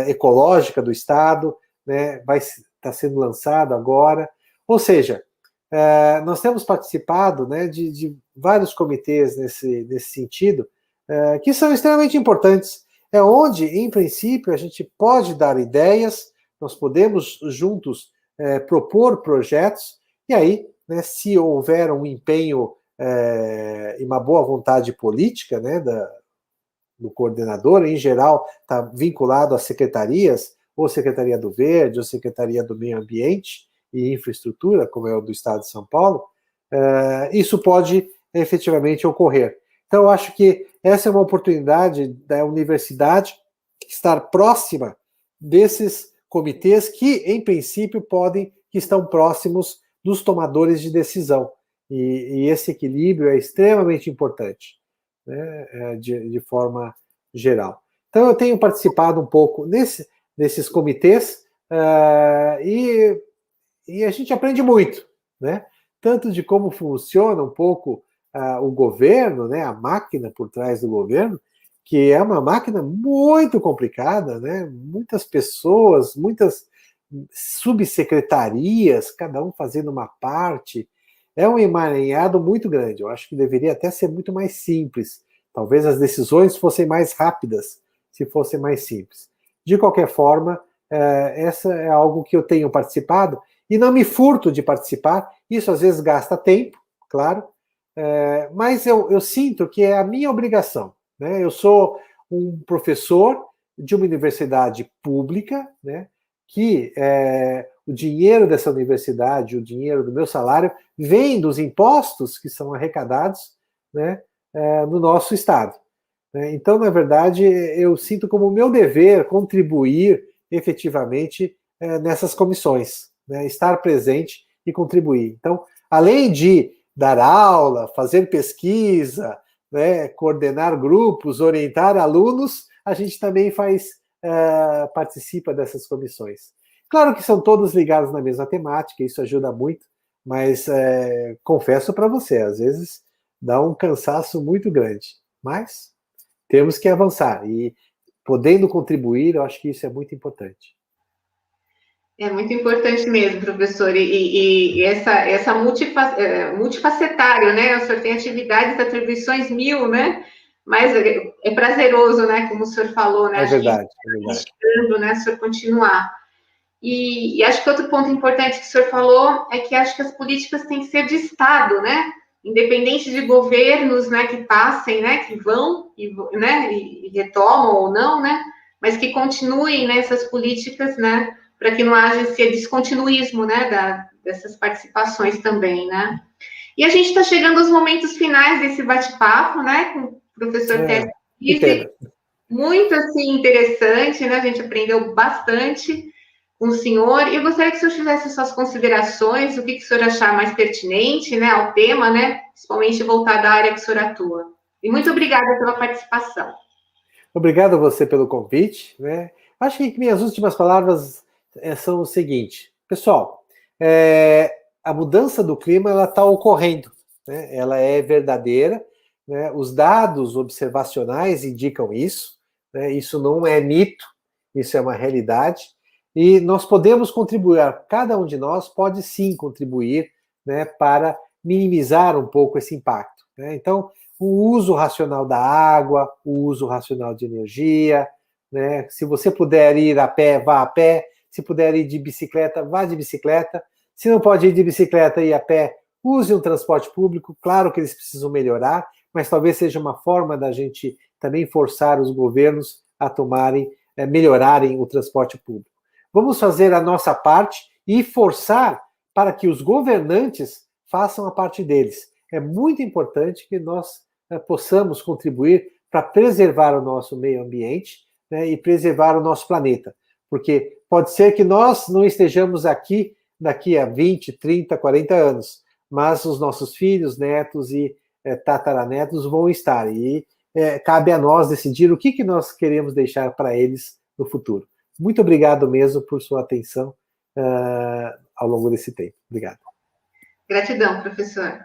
ecológica do estado, né? Vai estar sendo lançado agora. Ou seja, nós temos participado, né, de vários comitês nesse sentido, que são extremamente importantes. É onde, em princípio, a gente pode dar ideias, nós podemos juntos propor projetos, e aí, né, se houver um empenho e uma boa vontade política, né, do coordenador, em geral, está vinculado às secretarias, ou Secretaria do Verde, ou Secretaria do Meio Ambiente e Infraestrutura, como é o do Estado de São Paulo, isso pode efetivamente ocorrer. Então, eu acho que essa é uma oportunidade da universidade estar próxima desses comitês que, em princípio, que estão próximos dos tomadores de decisão. E esse equilíbrio é extremamente importante, né, de forma geral. Então, eu tenho participado um pouco nesses comitês e a gente aprende muito, né? Tanto de como funciona um pouco o governo, né, a máquina por trás do governo, que é uma máquina muito complicada, né? Muitas pessoas, muitas subsecretarias, cada um fazendo uma parte. É um emaranhado muito grande. Eu acho que deveria até ser muito mais simples. Talvez as decisões fossem mais rápidas, se fossem mais simples. De qualquer forma, essa é algo que eu tenho participado e não me furto de participar. Isso às vezes gasta tempo, claro, mas eu sinto que é a minha obrigação, né? Eu sou um professor de uma universidade pública, né, que o dinheiro dessa universidade, o dinheiro do meu salário, vem dos impostos que são arrecadados, né, no nosso estado. Então, na verdade, eu sinto como meu dever contribuir efetivamente nessas comissões, né, estar presente e contribuir. Então, além de dar aula, fazer pesquisa, né, coordenar grupos, orientar alunos, a gente também participa dessas comissões. Claro que são todos ligados na mesma temática, isso ajuda muito, mas confesso para você, às vezes dá um cansaço muito grande, mas temos que avançar e podendo contribuir, eu acho que isso é muito importante. É muito importante mesmo, professor, e essa multifacetário, né? O senhor tem atividades, atribuições mil, né? Mas é prazeroso, né? Como o senhor falou, né? É verdade, é verdade. Né? O senhor continuar. E acho que outro ponto importante que o senhor falou é que acho que as políticas têm que ser de Estado, né? Independente de governos, né, que passem, né, que vão né, e retomam ou não, né? Mas que continuem nessas políticas, né? Para que não haja esse descontinuismo, né, dessas participações também, né? E a gente está chegando aos momentos finais desse bate-papo, né, com o professor Tércio. Muito, assim, interessante, né? A gente aprendeu bastante com o senhor. E eu gostaria que o senhor fizesse suas considerações, o que o senhor achar mais pertinente, né, ao tema, né? Principalmente voltado à área que o senhor atua. E muito obrigada pela participação. Obrigado a você pelo convite, né? Acho que minhas últimas palavras são o seguinte, pessoal, a mudança do clima ela está ocorrendo, né? Ela é verdadeira, né? Os dados observacionais indicam isso, né? Isso não é mito, isso é uma realidade, e nós podemos contribuir, cada um de nós pode sim contribuir, né, para minimizar um pouco esse impacto, né? Então, o uso racional da água, o uso racional de energia, né? Se você puder ir a pé, vá a pé. Se puder ir de bicicleta, vá de bicicleta. Se não pode ir de bicicleta e ir a pé, use um transporte público. Claro que eles precisam melhorar, mas talvez seja uma forma da gente também forçar os governos a tomarem, melhorarem o transporte público. Vamos fazer a nossa parte e forçar para que os governantes façam a parte deles. É muito importante que nós possamos contribuir para preservar o nosso meio ambiente, né, e preservar o nosso planeta. Porque pode ser que nós não estejamos aqui daqui a 20, 30, 40 anos, mas os nossos filhos, netos e tataranetos vão estar. E cabe a nós decidir o que nós queremos deixar para eles no futuro. Muito obrigado mesmo por sua atenção ao longo desse tempo. Obrigado. Gratidão, professor.